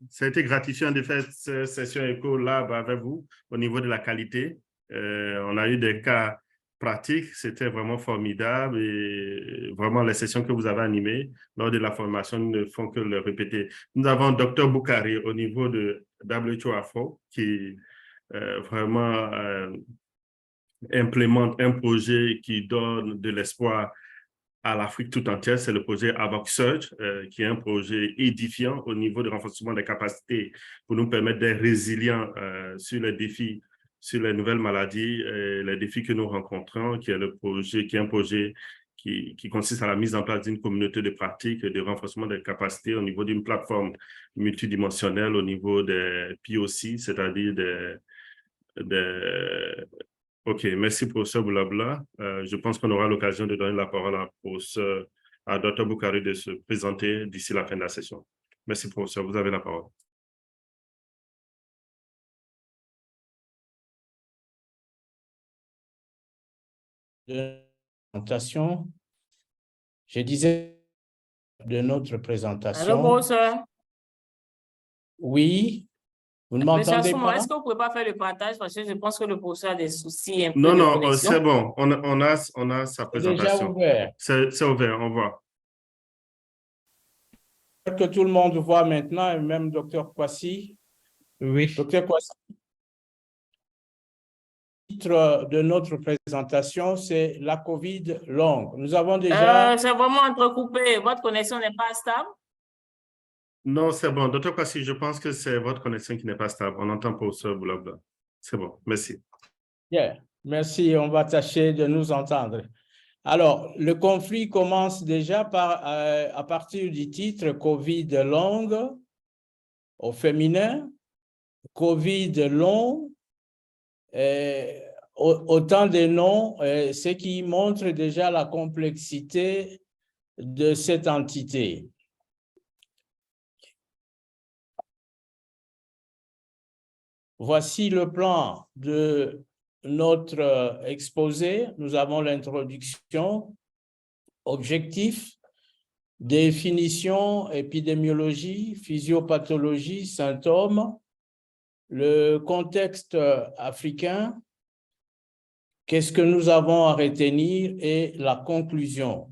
Ça a été gratifiant de faire cette session Ecolab avec vous au niveau de la qualité. On a eu des cas pratiques, c'était vraiment formidable et vraiment les sessions que vous avez animées lors de la formation ne font que le répéter. Nous avons Dr Boukari au niveau de WHO Afro qui vraiment implémente un projet qui donne de l'espoir à l'Afrique tout entière. C'est le projet AVOC Surge, qui est un projet édifiant au niveau du renforcement des capacités pour nous permettre d'être résilients sur les défis, sur les nouvelles maladies, les défis que nous rencontrons, qui est un projet qui consiste à la mise en place d'une communauté de pratiques de renforcement des capacités au niveau d'une plateforme multidimensionnelle au niveau des POC, c'est-à-dire OK, merci professeur Boulabla. Je pense qu'on aura l'occasion de donner la parole à Dr Boukari de se présenter d'ici la fin de la session. Merci professeur, vous avez la parole. Présentation. Je disais de notre présentation. Allô, professeur? Oui, vous ne Monsieur m'entendez Assouma, pas? est-ce que vous ne pouvez pas faire le partage parce que je pense que le professeur a des soucis un peu Non, de non, connexion. c'est bon, on a sa C'est déjà présentation. ouvert. C'est ouvert, on voit. Que tout le monde voit maintenant, et même Dr Kwasi. Oui. Dr Kwasi. Le titre de notre présentation, c'est la COVID longue. Nous avons déjà... C'est vraiment entrecoupé. Votre connexion n'est pas stable? Non, c'est bon. Dr Kwasi, je pense que c'est votre connexion qui n'est pas stable. On entend professeur Boulabla. C'est bon, merci. Yeah. Merci, on va tâcher de nous entendre. Alors, le conflit commence déjà à partir du titre COVID longue au féminin, COVID long, autant de noms, ce qui montre déjà la complexité de cette entité. Voici le plan de notre exposé. Nous avons l'introduction, objectif, définition, épidémiologie, physiopathologie, symptômes, le contexte africain, qu'est-ce que nous avons à retenir et la conclusion.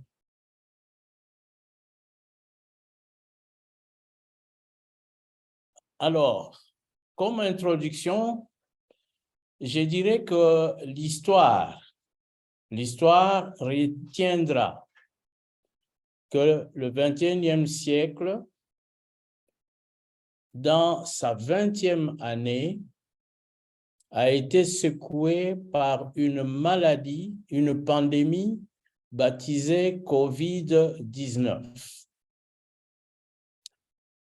Alors, comme introduction, je dirais que l'histoire retiendra que le XXIe siècle, dans sa 20e année, a été secoué par une maladie, une pandémie baptisée COVID-19.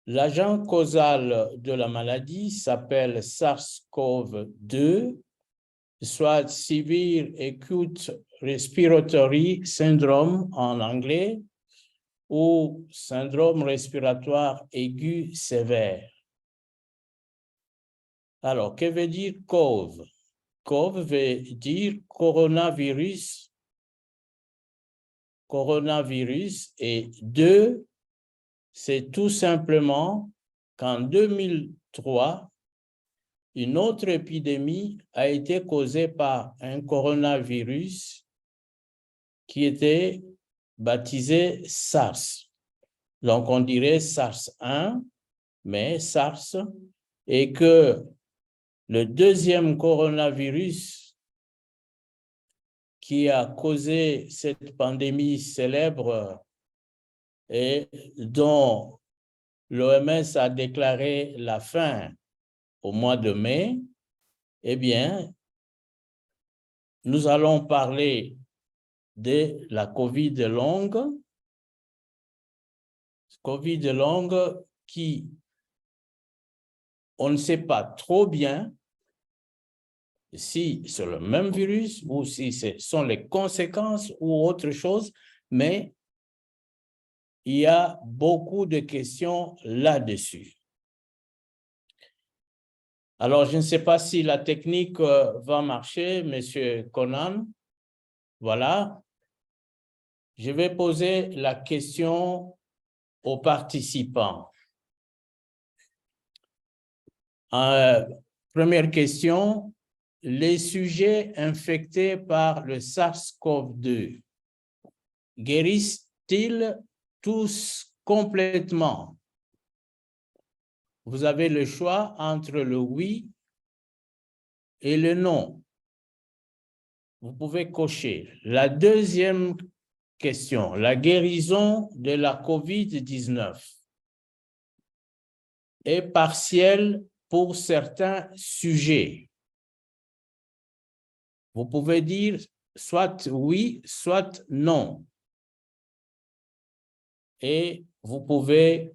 L'agent causal de la maladie s'appelle SARS-CoV-2, soit Severe Acute Respiratory Syndrome en anglais, ou syndrome respiratoire aigu sévère. Alors, que veut dire CoV? CoV veut dire coronavirus. Coronavirus, et 2, c'est tout simplement qu'en 2003, une autre épidémie a été causée par un coronavirus qui était baptisé SARS. Donc, on dirait SARS-1, mais SARS, et que le deuxième coronavirus qui a causé cette pandémie célèbre et dont l'OMS a déclaré la fin au mois de mai, eh bien, nous allons parler de la COVID longue qui, on ne sait pas trop bien si c'est le même virus ou si ce sont les conséquences ou autre chose, mais il y a beaucoup de questions là-dessus. Alors, je ne sais pas si la technique va marcher, Monsieur Conan. Voilà. Je vais poser la question aux participants. Première question, les sujets infectés par le SARS-CoV-2 guérissent-ils tous complètement? Vous avez le choix entre le oui et le non. Vous pouvez cocher. La deuxième question, la guérison de la COVID-19 est partielle pour certains sujets. Vous pouvez dire soit oui, soit non. Et vous pouvez,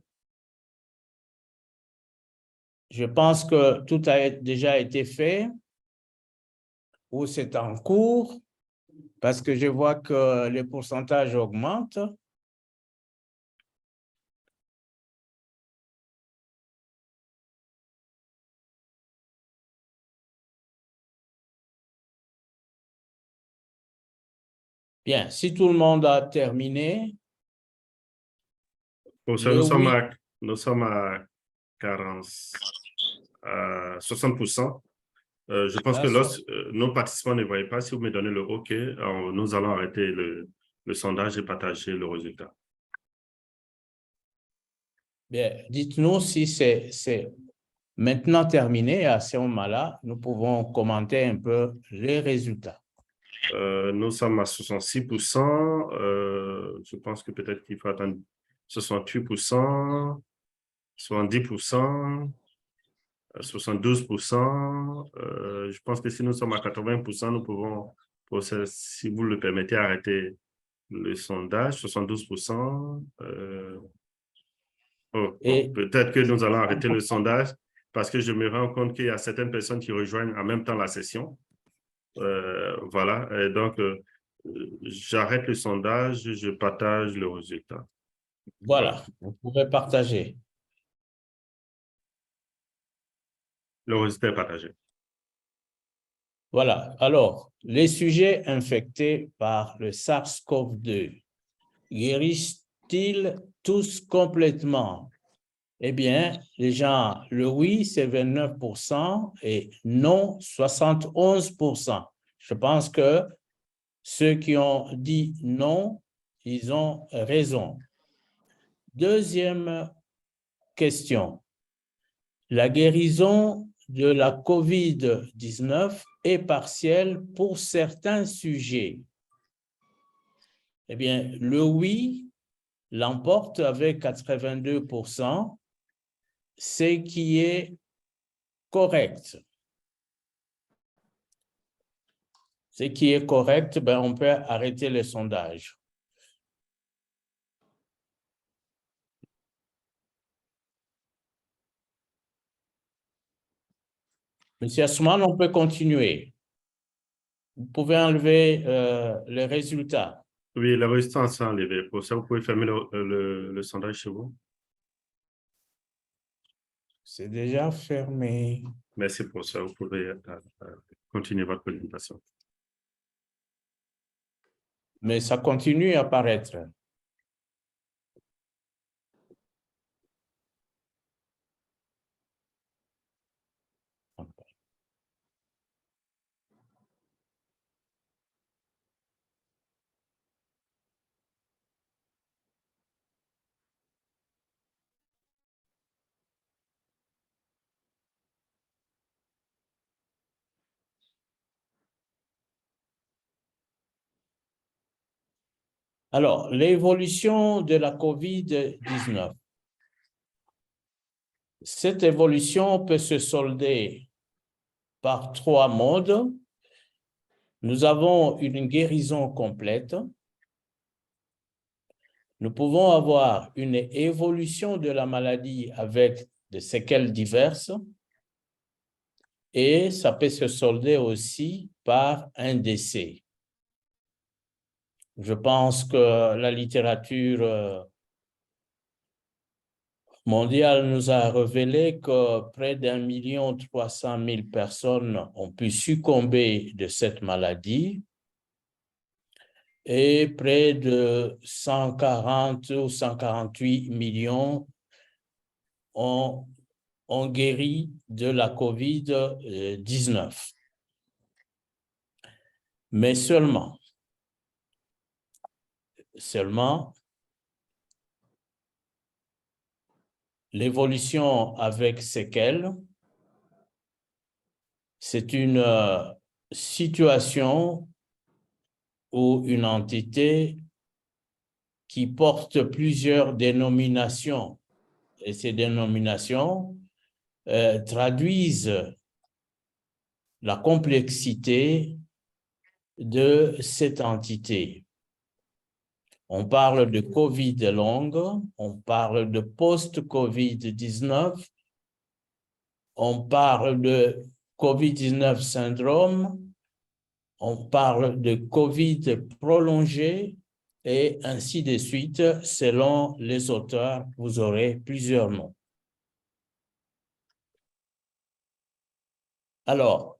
je pense que tout a déjà été fait ou c'est en cours parce que je vois que les pourcentages augmentent. Bien, si tout le monde a terminé. Pour ça, nous sommes à 60%. Je pense que nos participants ne voyaient pas. Si vous me donnez le OK, nous allons arrêter le sondage et partager le résultat. Bien, dites-nous si c'est maintenant terminé. À ce moment-là, nous pouvons commenter un peu les résultats. Nous sommes à 66%. Je pense que peut-être qu'il faut attendre 68%, 70%, 72%. Je pense que si nous sommes à 80%, nous pouvons, si vous le permettez, arrêter le sondage. 72%. Peut-être que nous allons arrêter le sondage parce que je me rends compte qu'il y a certaines personnes qui rejoignent en même temps la session. Voilà, et donc j'arrête le sondage, je partage le résultat. Voilà, vous pouvez partager. Le résultat est partagé. Voilà, alors, les sujets infectés par le SARS-CoV-2 guérissent-ils tous complètement? Eh bien, les gens, le oui, c'est 29% et non, 71%. Je pense que ceux qui ont dit non, ils ont raison. Deuxième question. La guérison de la COVID-19 est partielle pour certains sujets. Eh bien, le oui l'emporte avec 82%, ce qui est correct. Ce qui est correct, ben, on peut arrêter le sondage. Monsieur Assouman, on peut continuer. Vous pouvez enlever les résultats. Oui, les résultats sont enlevés. Pour ça, vous pouvez fermer le sondage chez vous. C'est déjà fermé. Merci pour ça. Vous pouvez continuer votre présentation. Mais ça continue à apparaître. Alors, l'évolution de la COVID-19. Cette évolution peut se solder par 3 modes. Nous avons une guérison complète. Nous pouvons avoir une évolution de la maladie avec des séquelles diverses. Et ça peut se solder aussi par un décès. Je pense que la littérature mondiale nous a révélé que près d'1,3 million personnes ont pu succomber de cette maladie et près de 140 ou 148 millions ont guéri de la COVID-19. Mais seulement, l'évolution avec séquelles, c'est une situation ou une entité qui porte plusieurs dénominations. Et ces dénominations traduisent la complexité de cette entité. On parle de COVID longue, on parle de post-COVID-19, on parle de COVID-19 syndrome, on parle de COVID prolongé et ainsi de suite. Selon les auteurs, vous aurez plusieurs noms. Alors,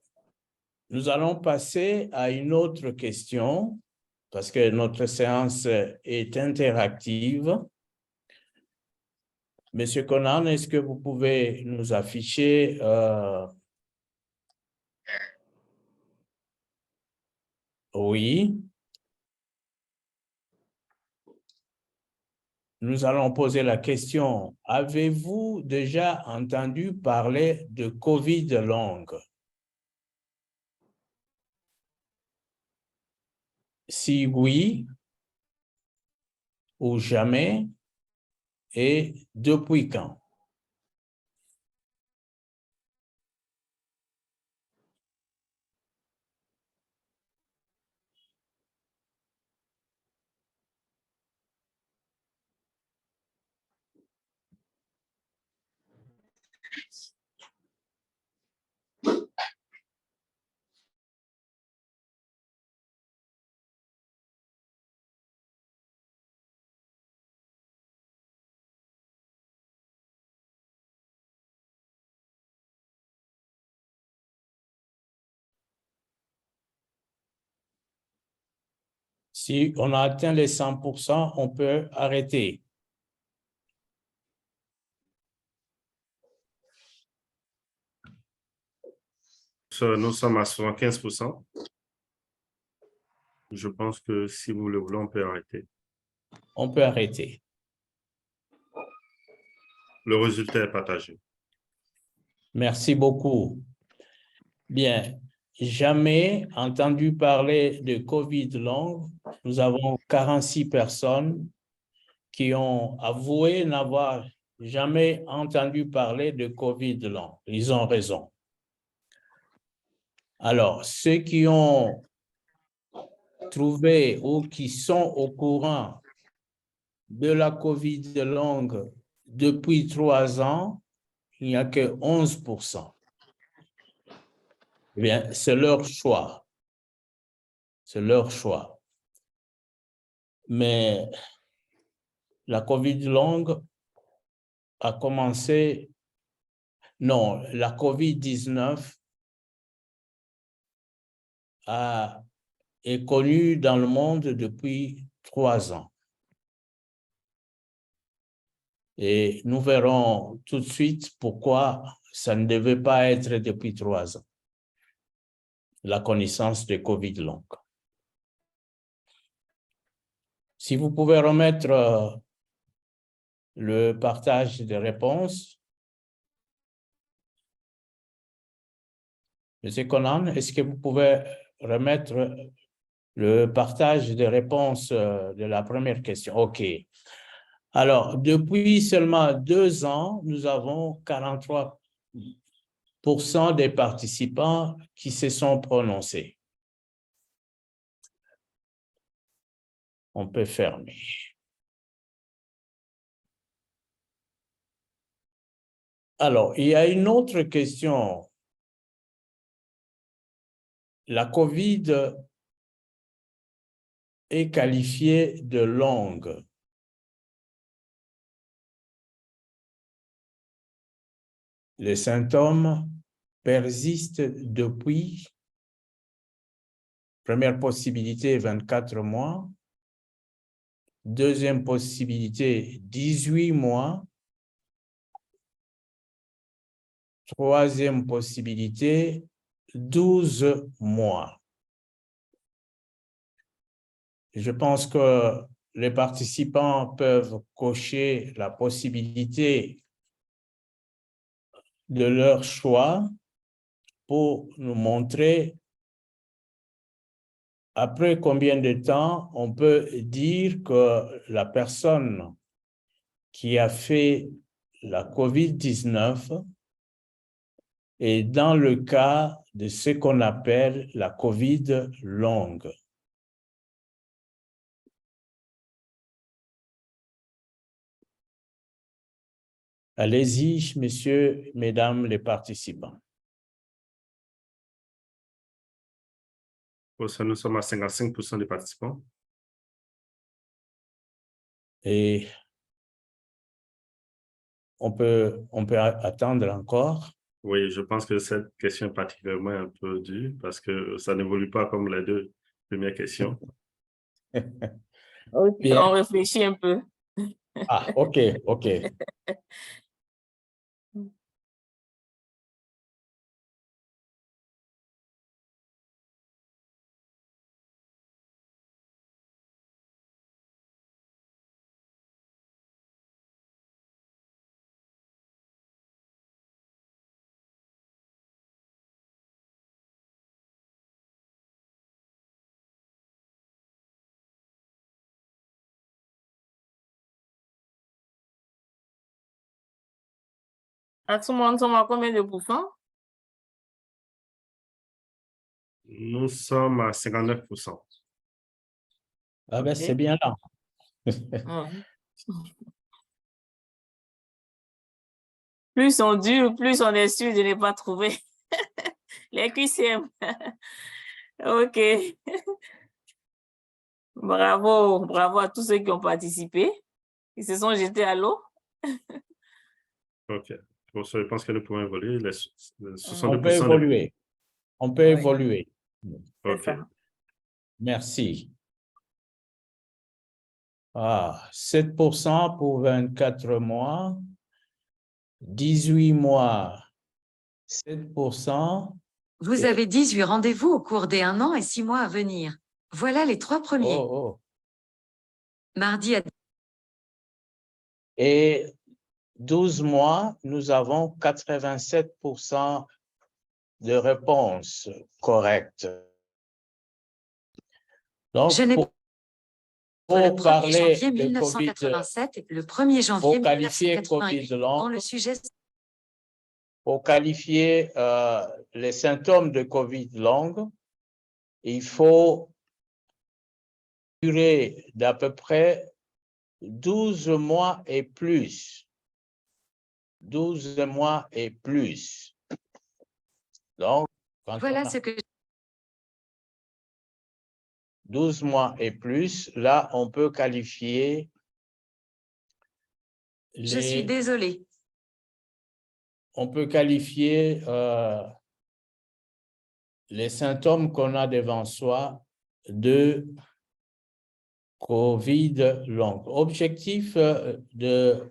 nous allons passer à une autre question parce que notre séance est interactive. Monsieur Conan, est-ce que vous pouvez nous afficher Oui. Nous allons poser la question, avez-vous déjà entendu parler de COVID longue? Si oui, ou jamais, et depuis quand? Si on a atteint les 100%, on peut arrêter. Nous sommes à 75%. Je pense que si vous le voulez, on peut arrêter. On peut arrêter. Le résultat est partagé. Merci beaucoup. Bien, jamais entendu parler de COVID longue. Nous avons 46 personnes qui ont avoué n'avoir jamais entendu parler de COVID long. Ils ont raison. Alors, ceux qui ont trouvé ou qui sont au courant de la COVID longue depuis 3 ans, il n'y a que 11%. Eh bien, c'est leur choix. C'est leur choix. Mais la COVID longue a commencé... Non, la COVID-19 est connue dans le monde depuis 3 ans. Et nous verrons tout de suite pourquoi ça ne devait pas être depuis 3 ans. La connaissance de COVID longue. Si vous pouvez remettre le partage des réponses. Monsieur Conan, est-ce que vous pouvez remettre le partage des réponses de la première question. OK. Alors, depuis seulement 2 ans, nous avons 43% des participants qui se sont prononcés. On peut fermer. Alors, il y a une autre question. La COVID est qualifiée de longue. Les symptômes persistent depuis, première possibilité, 24 mois. Deuxième possibilité, 18 mois. Troisième possibilité, 12 mois. Je pense que les participants peuvent cocher la possibilité de leur choix pour nous montrer après combien de temps on peut dire que la personne qui a fait la COVID-19 est dans le cas de ce qu'on appelle la COVID longue. Allez-y, messieurs, mesdames les participants. Pour ça, nous sommes à 55% des participants. Et on peut attendre encore. Oui, je pense que cette question est particulièrement un peu dure parce que ça n'évolue pas comme les 2 premières questions. Okay, on réfléchit un peu. Ah, OK. À tout le monde, sommes à combien de pourcents? Nous sommes à 59%. Ah ben, c'est bien là. Plus on dure, plus on est sûr de ne pas trouver les QCM. OK. Bravo à tous ceux qui ont participé. Ils se sont jetés à l'eau. OK. Pour ça, je pense que nous pouvons évoluer. On peut évoluer. On peut évoluer. OK. Merci. 7% pour 24 mois. 18 mois, 7%. Vous avez 18 rendez-vous au cours des 1 an et 6 mois à venir. Voilà les 3 premiers. Mardi à... Et 12 mois, nous avons 87% de réponses correctes. Donc, le 1er parler janvier de 1987 et le 1er janvier 1988, dont le sujet... Pour qualifier les symptômes de COVID longue, il faut durer d'à peu près 12 mois et plus. 12 mois et plus. Donc, voilà ce que... 12 mois et plus, là, on peut qualifier Je suis désolée. On peut qualifier les symptômes qu'on a devant soi de COVID longue. Objectif de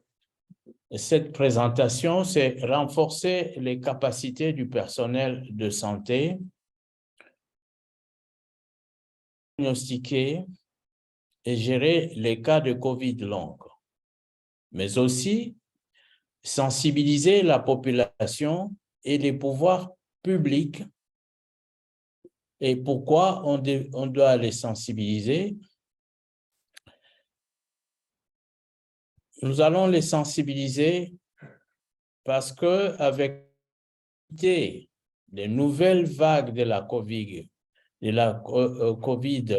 cette présentation, c'est renforcer les capacités du personnel de santé, diagnostiquer et gérer les cas de COVID longue, mais aussi sensibiliser la population et les pouvoirs publics Et pourquoi on doit les sensibiliser? Nous allons les sensibiliser parce qu'avec des nouvelles vagues de la COVID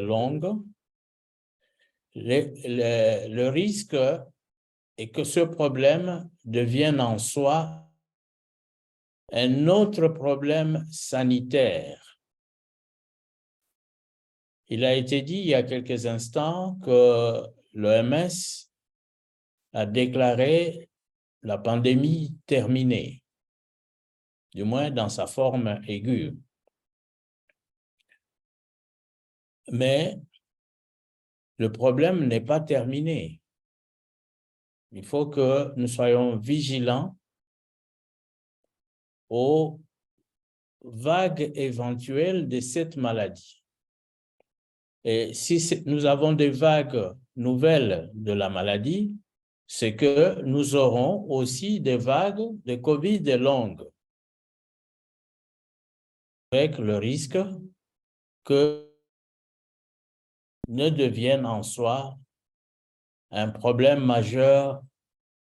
longue, le risque est que ce problème devienne en soi un autre problème sanitaire. Il a été dit il y a quelques instants que l'OMS a déclaré la pandémie terminée, du moins dans sa forme aiguë. Mais le problème n'est pas terminé. Il faut que nous soyons vigilants aux vagues éventuelles de cette maladie. Et si nous avons des vagues nouvelles de la maladie, c'est que nous aurons aussi des vagues de COVID longues, avec le risque que ne devienne en soi un problème majeur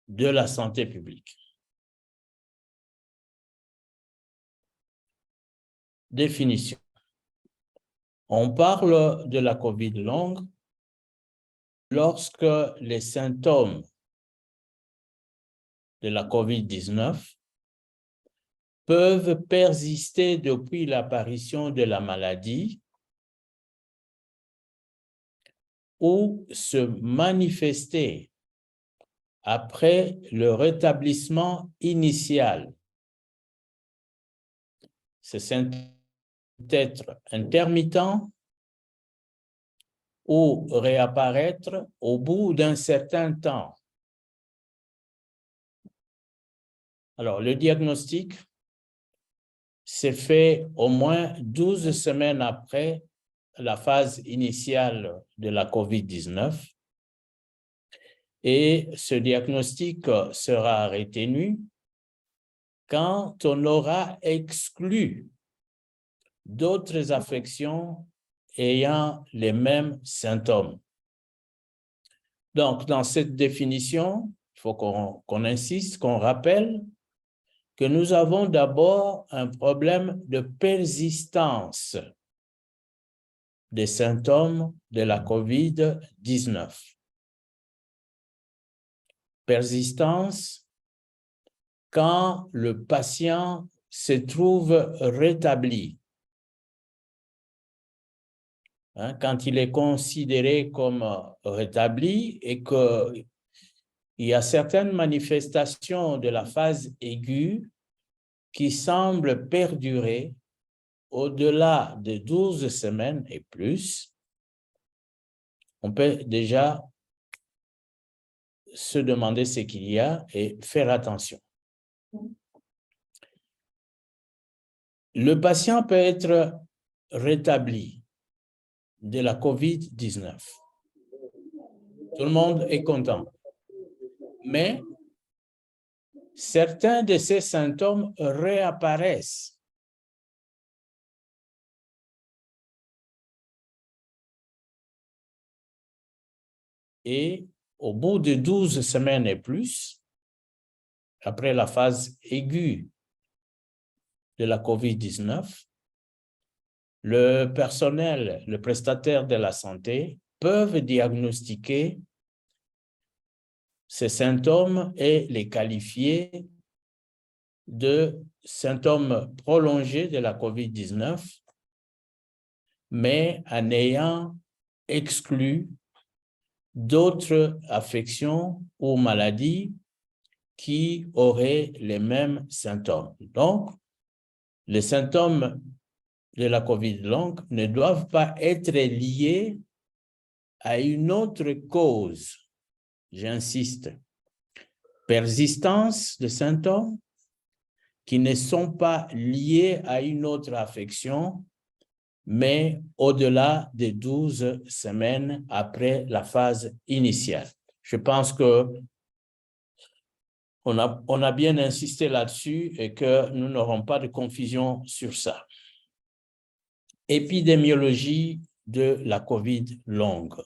de la santé publique. Définition. On parle de la COVID longue lorsque les symptômes de la COVID-19 peuvent persister depuis l'apparition de la maladie ou se manifester après le rétablissement initial. Ces symptômes peuvent être intermittents ou réapparaître au bout d'un certain temps. Alors, le diagnostic s'est fait au moins 12 semaines après la phase initiale de la COVID-19 et ce diagnostic sera retenu quand on aura exclu d'autres affections ayant les mêmes symptômes. Donc, dans cette définition, il faut qu'on insiste, qu'on rappelle que nous avons d'abord un problème de persistance des symptômes de la COVID-19. Persistance quand le patient se trouve rétabli. Quand il est considéré comme rétabli et qu'il y a certaines manifestations de la phase aiguë qui semblent perdurer au-delà de 12 semaines et plus, on peut déjà se demander ce qu'il y a et faire attention. Le patient peut être rétabli de la COVID-19. Tout le monde est content. Mais certains de ces symptômes réapparaissent. Et au bout de 12 semaines et plus, après la phase aiguë de la COVID-19, le personnel, le prestataire de la santé peuvent diagnostiquer ces symptômes et les qualifier de symptômes prolongés de la COVID-19, mais en ayant exclu d'autres affections ou maladies qui auraient les mêmes symptômes. Donc, les symptômes de la COVID longue ne doivent pas être liés à une autre cause. J'insiste. Persistance de symptômes qui ne sont pas liés à une autre affection, mais au-delà de 12 semaines après la phase initiale. Je pense que on a bien insisté là-dessus et que nous n'aurons pas de confusion sur ça. épidémiologie de la COVID longue.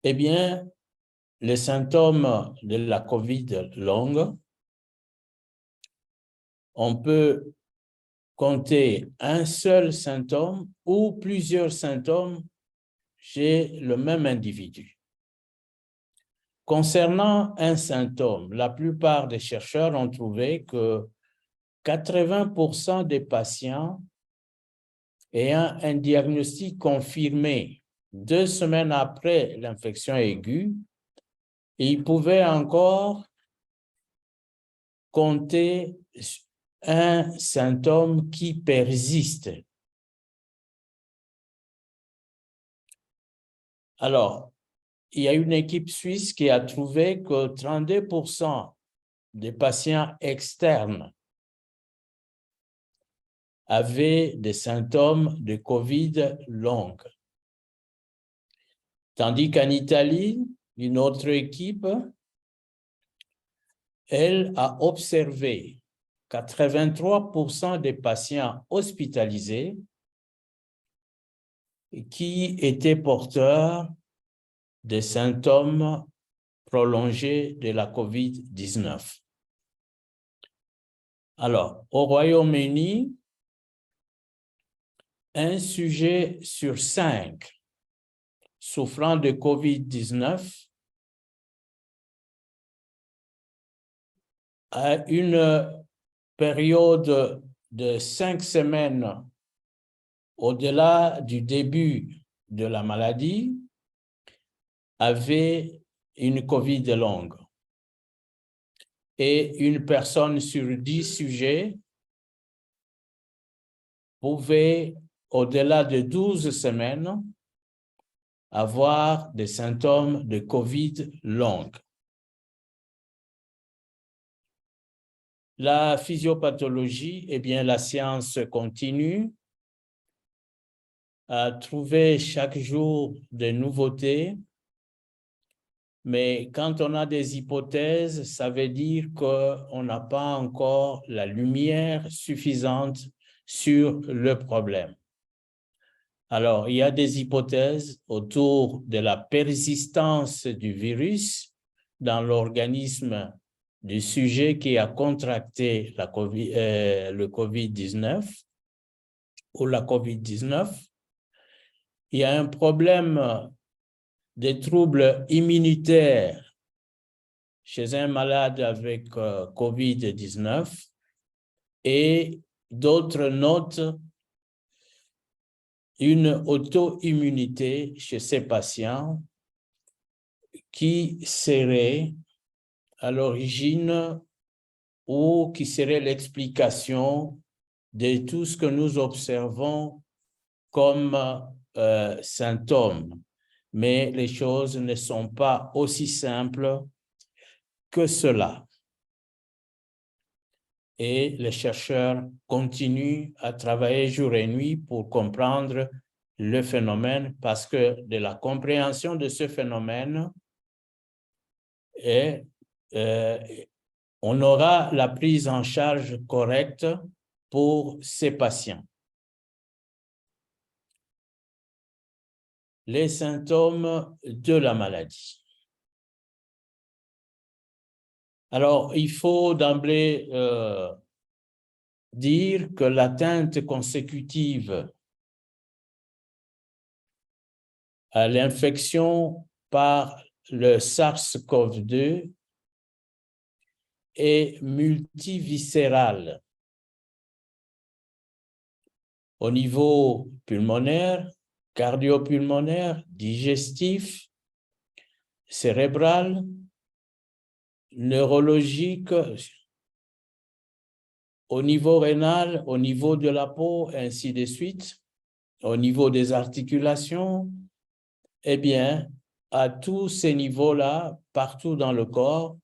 Eh bien, les symptômes de la COVID longue, on peut compter un seul symptôme ou plusieurs symptômes chez le même individu. Concernant un symptôme, la plupart des chercheurs ont trouvé que 80% des patients ayant un diagnostic confirmé 2 semaines après l'infection aiguë, ils pouvaient encore compter un symptôme qui persiste. Alors, il y a une équipe suisse qui a trouvé que 32% des patients externes avaient des symptômes de COVID longue. Tandis qu'en Italie, une autre équipe, elle a observé 83% des patients hospitalisés qui étaient porteurs des symptômes prolongés de la COVID-19. Alors, au Royaume-Uni, 1 sujet sur 5 souffrant de COVID-19 a une période de 5 semaines au-delà du début de la maladie, avait une COVID longue. Et une personne sur 10 sujets pouvait, au-delà de 12 semaines, avoir des symptômes de COVID longue. La physiopathologie, eh bien, la science continue à trouver chaque jour des nouveautés, mais quand on a des hypothèses, ça veut dire qu'on n'a pas encore la lumière suffisante sur le problème. Alors, il y a des hypothèses autour de la persistance du virus dans l'organisme du sujet qui a contracté le COVID-19 ou la COVID-19. Il y a un problème des troubles immunitaires chez un malade avec COVID-19 et d'autres notent une auto-immunité chez ces patients qui serait à l'origine ou qui serait l'explication de tout ce que nous observons comme symptômes. Mais les choses ne sont pas aussi simples que cela. Et les chercheurs continuent à travailler jour et nuit pour comprendre le phénomène parce que de la compréhension de ce phénomène, on aura la prise en charge correcte pour ces patients. Les symptômes de la maladie. Alors, il faut d'emblée dire que l'atteinte consécutive à l'infection par le SARS-CoV-2 est multiviscérale au niveau pulmonaire, cardiopulmonaire, digestif, cérébral, neurologique, au niveau rénal, au niveau de la peau, ainsi de suite, au niveau des articulations. Eh bien, à tous ces niveaux-là, partout dans le corps,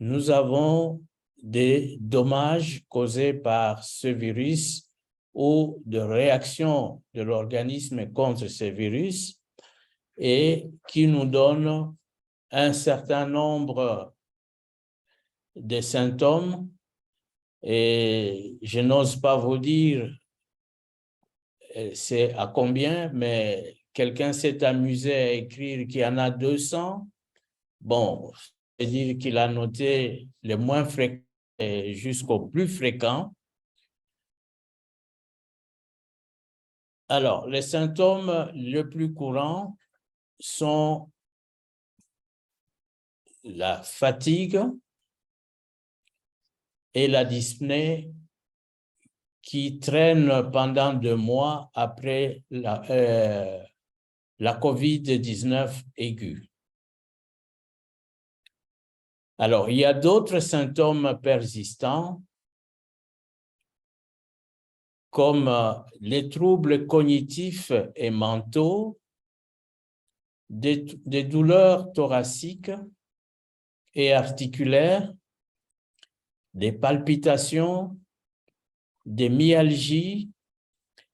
nous avons des dommages causés par ce virus ou de réactions de l'organisme contre ce virus et qui nous donnent un certain nombre de symptômes Et je n'ose pas vous dire c'est à combien, mais quelqu'un s'est amusé à écrire qu'il y en a 200. Bon, c'est-à-dire qu'il a noté les moins fréquents jusqu'aux plus fréquents. Alors, les symptômes les plus courants sont la fatigue et la dyspnée qui traînent pendant 2 mois après la COVID-19 aiguë. Alors, il y a d'autres symptômes persistants comme les troubles cognitifs et mentaux, des douleurs thoraciques et articulaires, des palpitations, des myalgies,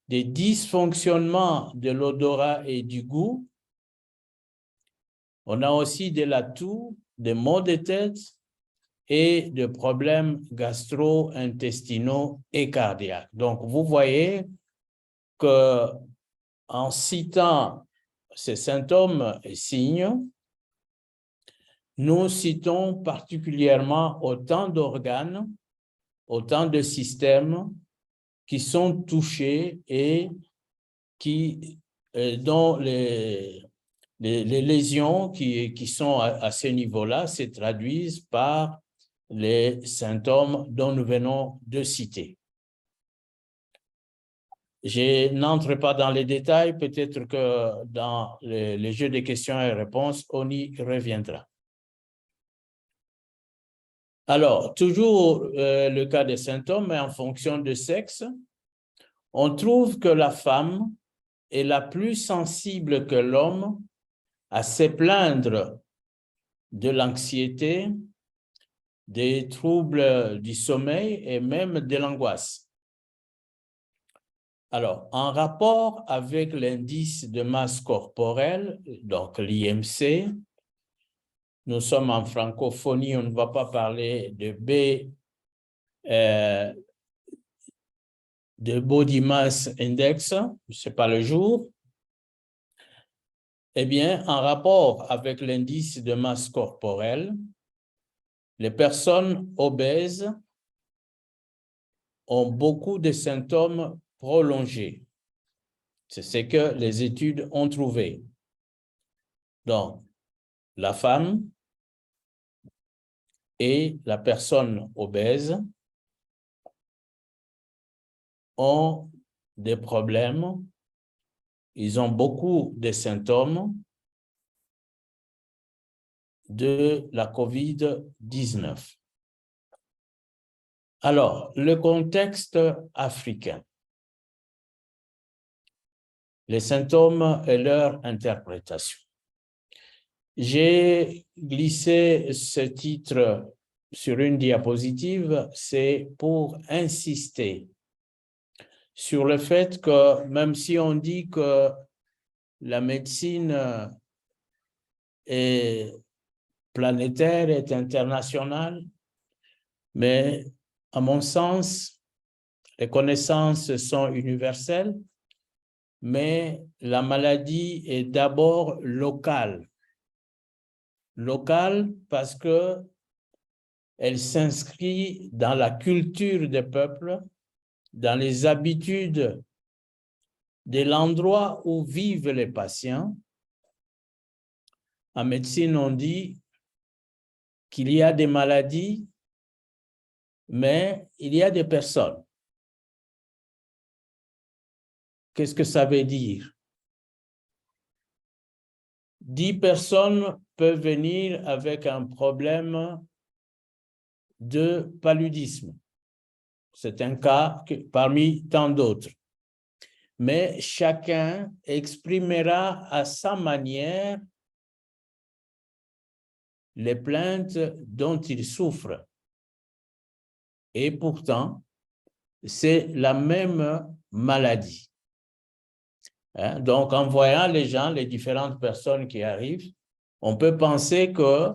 des dysfonctionnements de l'odorat et du goût. On a aussi de la toux, des maux de tête et des problèmes gastro-intestinaux et cardiaques. Donc, vous voyez qu'en citant ces symptômes et signes, nous citons particulièrement autant d'organes, autant de systèmes qui sont touchés et dont les lésions qui sont à ce niveau-là se traduisent par les symptômes dont nous venons de citer. Je n'entre pas dans les détails, peut-être que dans les jeux de questions et réponses, on y reviendra. Alors, toujours le cas des symptômes, mais en fonction de sexe, on trouve que la femme est la plus sensible que l'homme à se plaindre de l'anxiété, des troubles du sommeil et même de l'angoisse. Alors, en rapport avec l'indice de masse corporelle, donc l'IMC, nous sommes en francophonie, on ne va pas parler de Body Mass Index, ce n'est pas le jour. Eh bien, en rapport avec l'indice de masse corporelle, les personnes obèses ont beaucoup de symptômes prolongés. C'est ce que les études ont trouvé. Donc, la femme et la personne obèse ont des problèmes, ils ont beaucoup de symptômes de la COVID-19. Alors, le contexte africain, les symptômes et leur interprétation. J'ai glissé ce titre sur une diapositive, c'est pour insister sur le fait que même si on dit que la médecine est planétaire, est internationale, mais à mon sens, les connaissances sont universelles, mais la maladie est d'abord locale. Locale parce qu'elle s'inscrit dans la culture des peuples, dans les habitudes de l'endroit où vivent les patients. En médecine, on dit qu'il y a des maladies, mais il y a des personnes. Qu'est-ce que ça veut dire? 10 personnes peuvent venir avec un problème de paludisme. C'est un cas parmi tant d'autres. Mais chacun exprimera à sa manière les plaintes dont il souffre. Et pourtant, c'est la même maladie. Hein? Donc, en voyant les gens, les différentes personnes qui arrivent, on peut penser que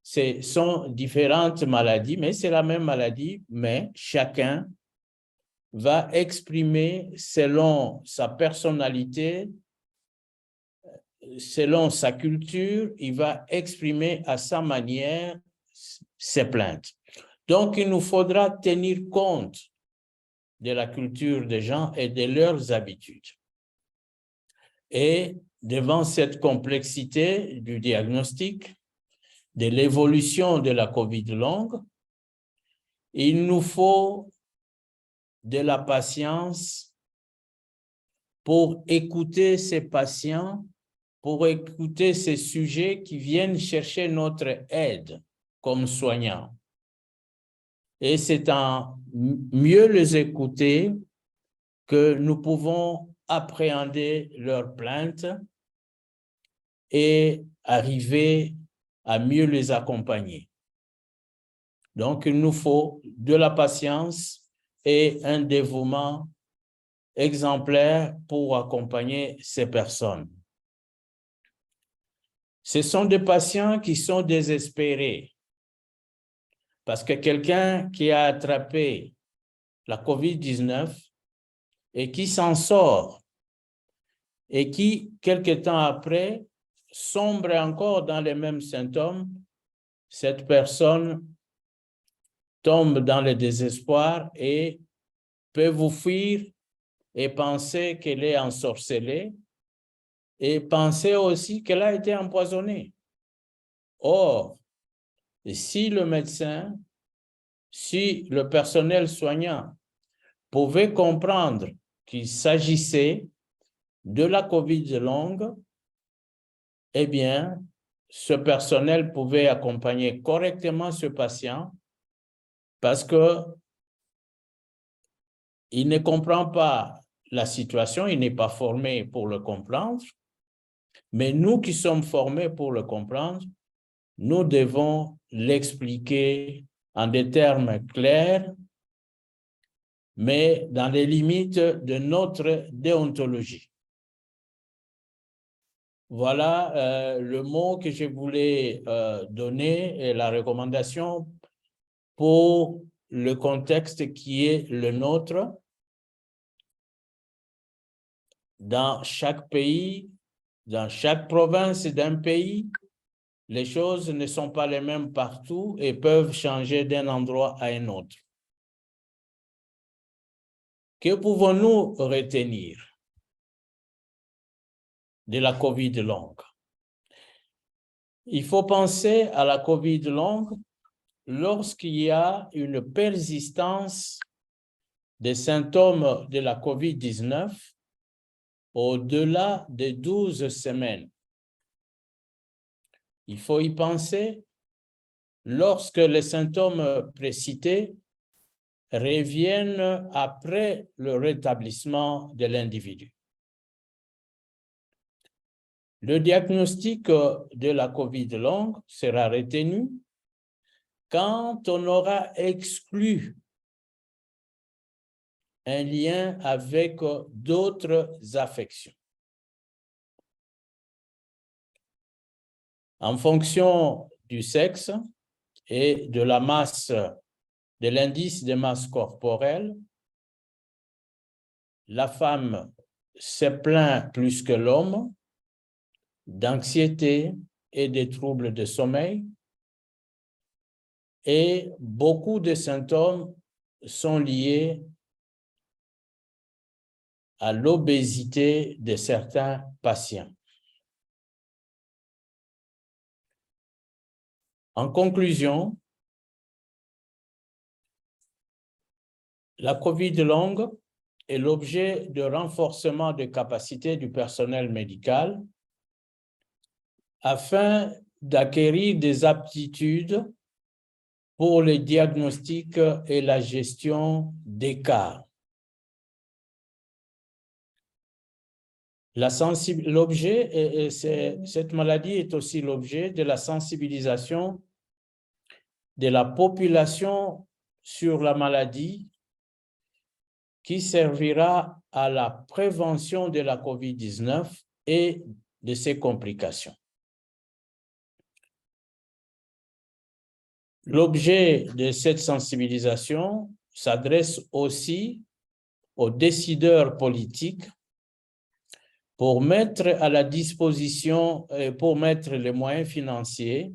Ce sont différentes maladies, mais c'est la même maladie, mais chacun va exprimer selon sa personnalité, selon sa culture, il va exprimer à sa manière ses plaintes. Donc, il nous faudra tenir compte de la culture des gens et de leurs habitudes. Et devant cette complexité du diagnostic, de l'évolution de la COVID longue, il nous faut de la patience pour écouter ces patients, pour écouter ces sujets qui viennent chercher notre aide comme soignants. Et c'est en mieux les écouter que nous pouvons appréhender leurs plaintes et arriver à mieux les accompagner. Donc, il nous faut de la patience et un dévouement exemplaire pour accompagner ces personnes. Ce sont des patients qui sont désespérés parce que quelqu'un qui a attrapé la COVID-19 et qui s'en sort et qui, quelque temps après, sombre encore dans les mêmes symptômes, cette personne tombe dans le désespoir et peut vous fuir et penser qu'elle est ensorcelée et penser aussi qu'elle a été empoisonnée. Or, si le médecin, si le personnel soignant pouvait comprendre qu'il s'agissait de la COVID longue, eh bien, ce personnel pouvait accompagner correctement ce patient parce qu'il ne comprend pas la situation, il n'est pas formé pour le comprendre, mais nous qui sommes formés pour le comprendre, nous devons l'expliquer en des termes clairs, mais dans les limites de notre déontologie. Voilà le mot que je voulais donner et la recommandation pour le contexte qui est le nôtre. Dans chaque pays, dans chaque province d'un pays, les choses ne sont pas les mêmes partout et peuvent changer d'un endroit à un autre. Que pouvons-nous retenir de la COVID longue? Il faut penser à la COVID longue lorsqu'il y a une persistance des symptômes de la COVID-19 au-delà de 12 semaines. Il faut y penser lorsque les symptômes précités reviennent après le rétablissement de l'individu. Le diagnostic de la COVID longue sera retenu quand on aura exclu un lien avec d'autres affections. En fonction du sexe et de la masse, de l'indice de masse corporelle, la femme se plaint plus que l'homme d'anxiété et des troubles de sommeil, et beaucoup de symptômes sont liés à l'obésité de certains patients. En conclusion, la COVID longue est l'objet de renforcement de capacités du personnel médical afin d'acquérir des aptitudes pour le diagnostic et la gestion des cas. Cette maladie est aussi l'objet de la sensibilisation de la population sur la maladie qui servira à la prévention de la COVID-19 et de ses complications. L'objet de cette sensibilisation s'adresse aussi aux décideurs politiques pour mettre à la disposition, pour mettre les moyens financiers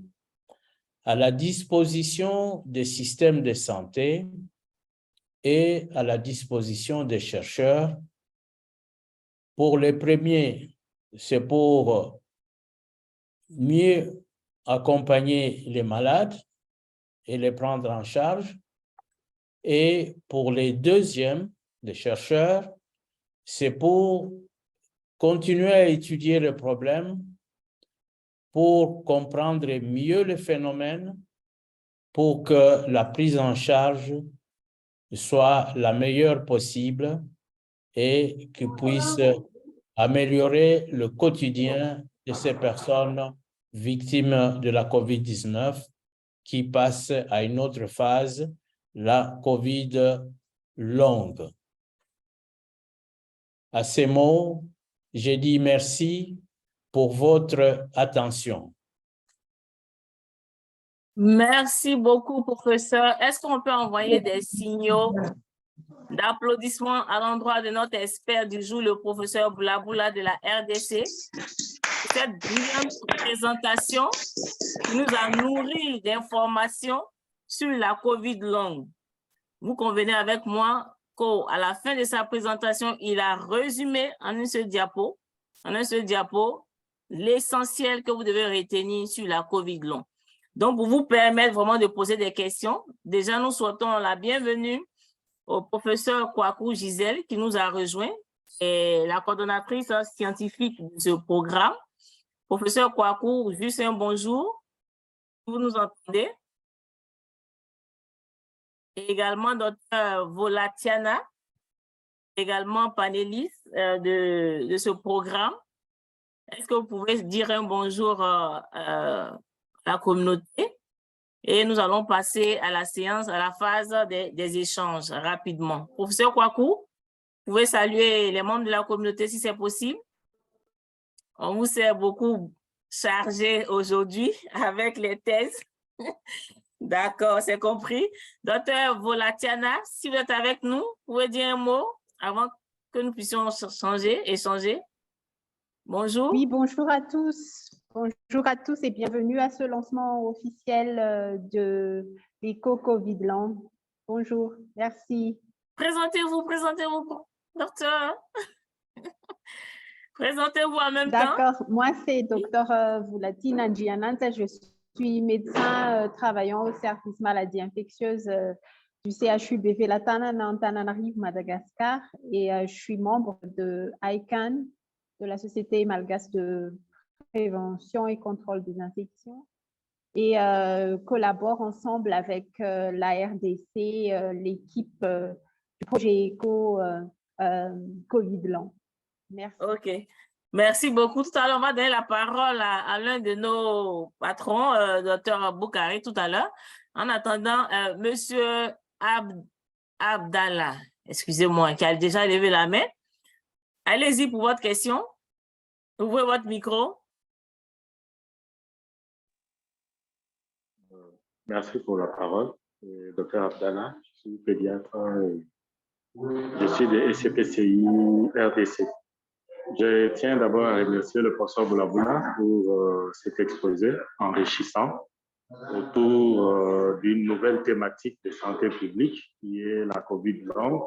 à la disposition des systèmes de santé et à la disposition des chercheurs. Pour les premiers, c'est pour mieux accompagner les malades et les prendre en charge. Et pour les deuxièmes, les chercheurs, c'est pour continuer à étudier le problème, pour comprendre mieux le phénomène, pour que la prise en charge soit la meilleure possible et qui puisse améliorer le quotidien de ces personnes victimes de la COVID-19 qui passent à une autre phase, la COVID longue. À ces mots, je dis merci pour votre attention. Merci beaucoup, professeur. Est-ce qu'on peut envoyer des signaux d'applaudissements à l'endroit de notre expert du jour, le professeur Boula de la RDC, pour cette brillante présentation qui nous a nourri d'informations sur la COVID longue. Vous convenez avec moi qu'à la fin de sa présentation, il a résumé en un seul diapo, l'essentiel que vous devez retenir sur la COVID longue. Donc, pour vous permettre vraiment de poser des questions, déjà, nous souhaitons la bienvenue au professeur Kwaku Gisèle qui nous a rejoint, et la coordonnatrice scientifique de ce programme. Professeur Kwaku, juste un bonjour. Vous nous entendez? Et également Dr. Volatiana, également panéliste de ce programme. Est-ce que vous pouvez dire un bonjour à la communauté? Et nous allons passer à la séance, à la phase des échanges rapidement. Professeur Kwaku, vous pouvez saluer les membres de la communauté si c'est possible. On vous sait beaucoup chargé aujourd'hui avec les thèses. D'accord, c'est compris. Docteur Volatiana, si vous êtes avec nous, vous pouvez dire un mot avant que nous puissions échanger. Bonjour. Oui, bonjour à tous. Bonjour à tous et bienvenue à ce lancement officiel de l'EcoCovid-Land. Bonjour, merci. Présentez-vous, docteur. Présentez-vous en même temps. D'accord, moi c'est docteur Volatina Njiananta, je suis médecin travaillant au service maladies infectieuses du CHU BV Latana Antananarivo, Madagascar, et je suis membre de ICANN, de la Société malgache de prévention et contrôle des infections, et collabore ensemble avec la RDC, l'équipe du projet ECO Covid-Land. Merci. OK. Merci beaucoup. Tout à l'heure, on va donner la parole à l'un de nos patrons, Dr. Boukari, tout à l'heure. En attendant, Monsieur Abdallah, excusez-moi, qui a déjà levé la main. Allez-y pour votre question. Ouvrez votre micro. Merci pour la parole. Dr. Abdallah, je suis pédiatre. Je suis de SCPCI RDC. Je tiens d'abord à remercier le professeur Boula pour cet exposé enrichissant autour d'une nouvelle thématique de santé publique qui est la COVID longue.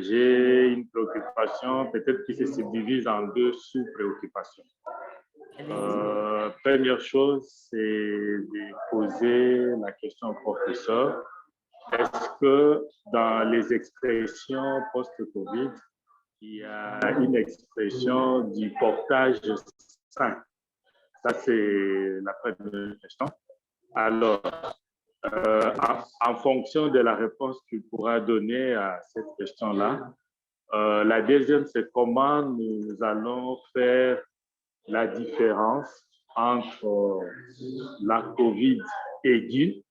J'ai une préoccupation peut-être qui se subdivise en deux sous-préoccupations. Première chose, c'est de poser la question au professeur. Est-ce que dans les expressions post-COVID, il y a une expression du portage sain? Ça, c'est la première question. Alors, en fonction de la réponse qu'il pourra donner à cette question-là, la deuxième, c'est comment nous allons faire la différence entre la COVID aiguë,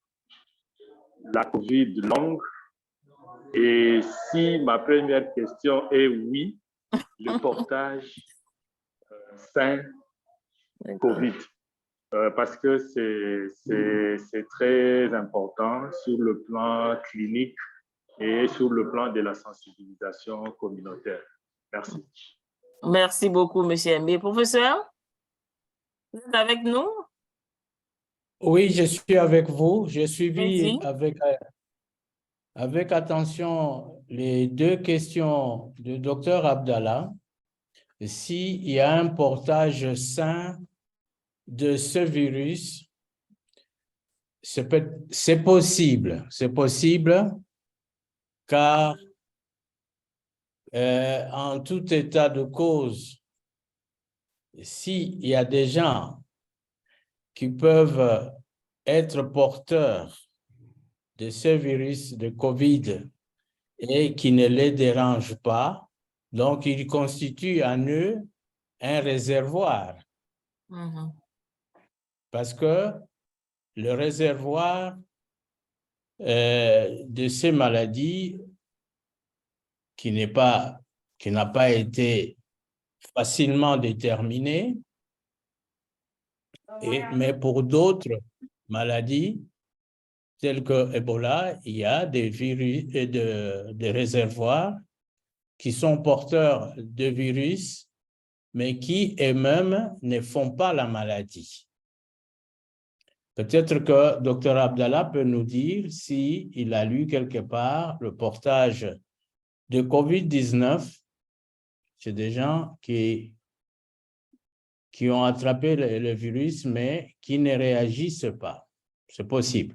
la COVID longue, et si ma première question est oui, le portage sain COVID. parce que c'est très important sur le plan clinique et sur le plan de la sensibilisation communautaire. Merci. Merci beaucoup, monsieur Mbé. Professeur, vous êtes avec nous? Oui, je suis avec vous. J'ai suivi Merci. avec attention les deux questions du docteur Abdallah. S'il y a un portage sain de ce virus, c'est possible. C'est possible car en tout état de cause, s'il y a des gens qui peuvent être porteurs de ce virus de COVID et qui ne les dérange pas, donc il constitue en eux un réservoir. Parce que le réservoir de ces maladies qui n'a pas été facilement déterminé, mais pour d'autres maladies telles que Ebola, il y a des virus et des réservoirs qui sont porteurs de virus, mais qui eux-mêmes ne font pas la maladie. Peut-être que Dr Abdallah peut nous dire s'il a lu quelque part le portage de COVID-19 chez des gens qui ont attrapé le virus, mais qui ne réagissent pas. C'est possible.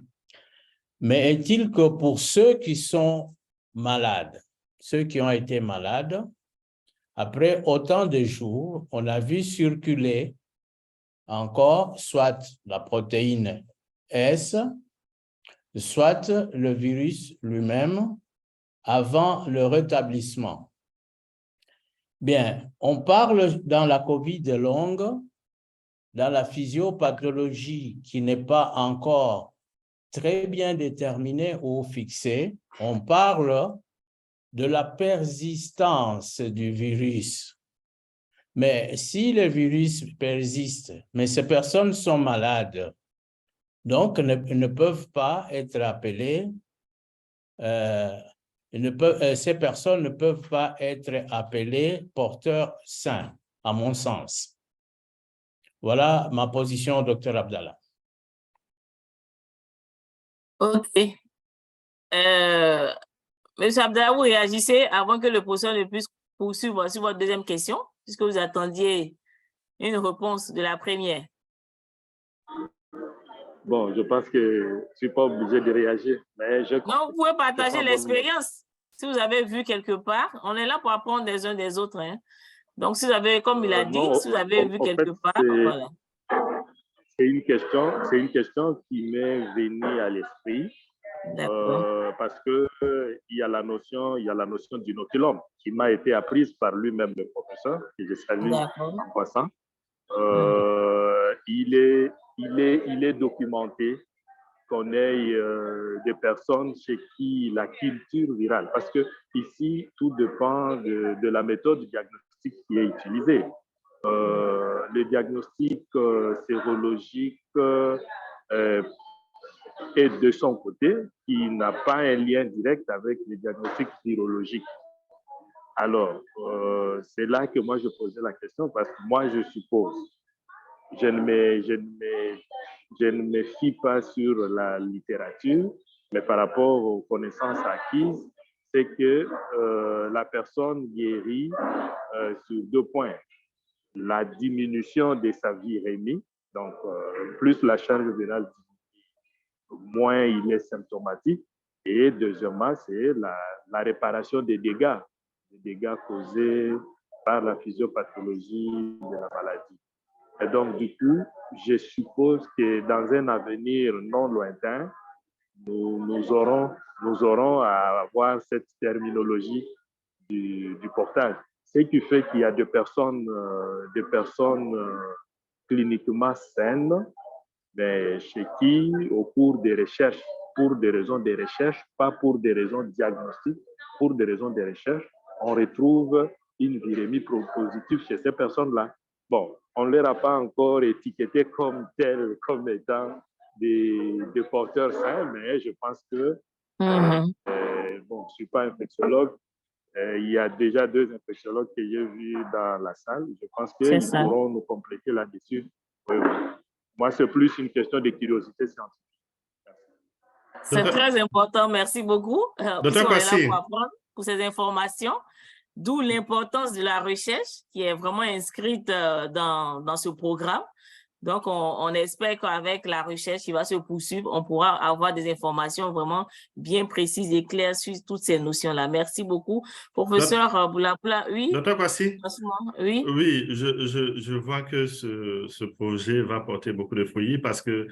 Mais est-il que pour ceux qui sont malades, ceux qui ont été malades, après autant de jours, on a vu circuler encore soit la protéine S, soit le virus lui-même avant le rétablissement. Bien, on parle dans la COVID longue, dans la physiopathologie qui n'est pas encore très bien déterminée ou fixée, on parle de la persistance du virus. Mais si le virus persiste, mais ces personnes sont malades, donc ne peuvent pas être appelées, ces personnes ne peuvent pas être appelées porteurs sains, à mon sens. Voilà ma position, Dr Abdallah. OK. Monsieur Abdallah, vous réagissez avant que le professeur ne puisse poursuivre sur votre deuxième question, puisque vous attendiez une réponse de la première. Bon, je pense que je ne suis pas obligé de réagir. Mais non, vous pouvez partager l'expérience. Si vous avez vu quelque part, on est là pour apprendre des uns des autres. Hein. Donc, si vous avez, comme il a dit, si vous avez vu quelque part, voilà. C'est une question qui m'est venue à l'esprit. Parce que il y a la notion du noculum qui m'a été apprise par lui-même, le professeur, que je salue en passant. Il est documenté qu'on ait des personnes chez qui la culture virale, parce que ici tout dépend de la méthode diagnostique qui est utilisée. Le diagnostic sérologique est de son côté, qui n'a pas un lien direct avec le diagnostic virologique. Alors, c'est là que moi je posais la question, parce que moi je suppose, je ne me fie pas sur la littérature, mais par rapport aux connaissances acquises, c'est que la personne guérit sur 2 points. La diminution de sa virémie, donc plus la charge virale diminue, moins il est symptomatique. Et deuxièmement, c'est la réparation des dégâts causés par la physiopathologie de la maladie. Et donc, du coup, je suppose que dans un avenir non lointain, nous aurons à avoir cette terminologie du portage. Ce qui fait qu'il y a des personnes cliniquement saines, mais chez qui, au cours des recherches, pour des raisons de recherche, pas pour des raisons diagnostiques, pour des raisons de recherche, on retrouve une virémie positive chez ces personnes-là. Bon, on ne leur a pas encore étiqueté comme tels, comme étant des porteurs sains, mais je pense que, bon, je ne suis pas infectiologue, il y a déjà 2 infectiologues que j'ai vus dans la salle. Je pense qu'ils pourront nous compléter là-dessus. Moi, c'est plus une question de curiosité scientifique. C'est très important. Merci beaucoup. Docteur On est là Kwasi. pour apprendre, pour ces informations. D'où l'importance de la recherche qui est vraiment inscrite dans ce programme. Donc, on espère qu'avec la recherche qui va se poursuivre, on pourra avoir des informations vraiment bien précises et claires sur toutes ces notions-là. Merci beaucoup. Professeur Boulabula, oui? Docteur Kwasi? Oui? Oui, je vois que ce projet va porter beaucoup de fruits parce que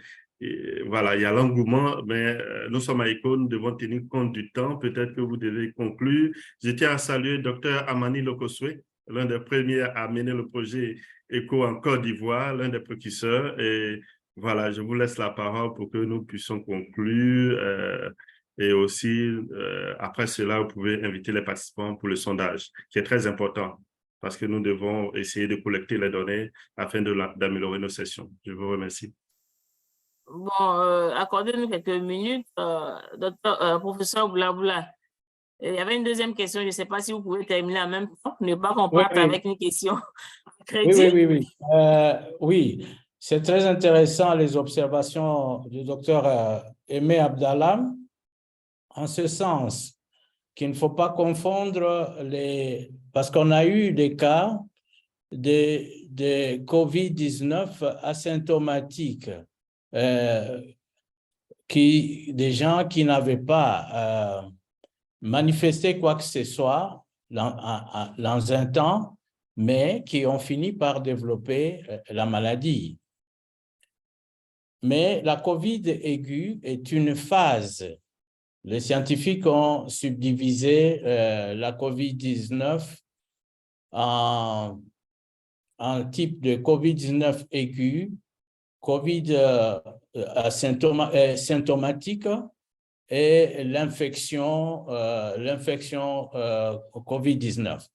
voilà, il y a l'engouement, mais nous sommes à ECHO, nous devons tenir compte du temps. Peut-être que vous devez conclure. Je tiens à saluer Dr Amani Lokoswe, l'un des premiers à mener le projet ECHO en Côte d'Ivoire, l'un des précurseurs. Et voilà, je vous laisse la parole pour que nous puissions conclure. Et aussi, après cela, vous pouvez inviter les participants pour le sondage, qui est très important, parce que nous devons essayer de collecter les données afin d'améliorer nos sessions. Je vous remercie. Bon, accordez-nous quelques minutes, professeur Boulabula. Il y avait une deuxième question, je ne sais pas si vous pouvez terminer en même temps, ne pas qu'on parte avec une question crédit. Oui, c'est très intéressant les observations du docteur Aimé Abdallah, en ce sens qu'il ne faut pas confondre parce qu'on a eu des cas de COVID-19 asymptomatiques, des gens qui n'avaient pas manifesté quoi que ce soit dans un temps, mais qui ont fini par développer la maladie. Mais la COVID aiguë est une phase. Les scientifiques ont subdivisé la COVID-19 en type de COVID-19 aigu, COVID symptomatique et l'infection COVID-19.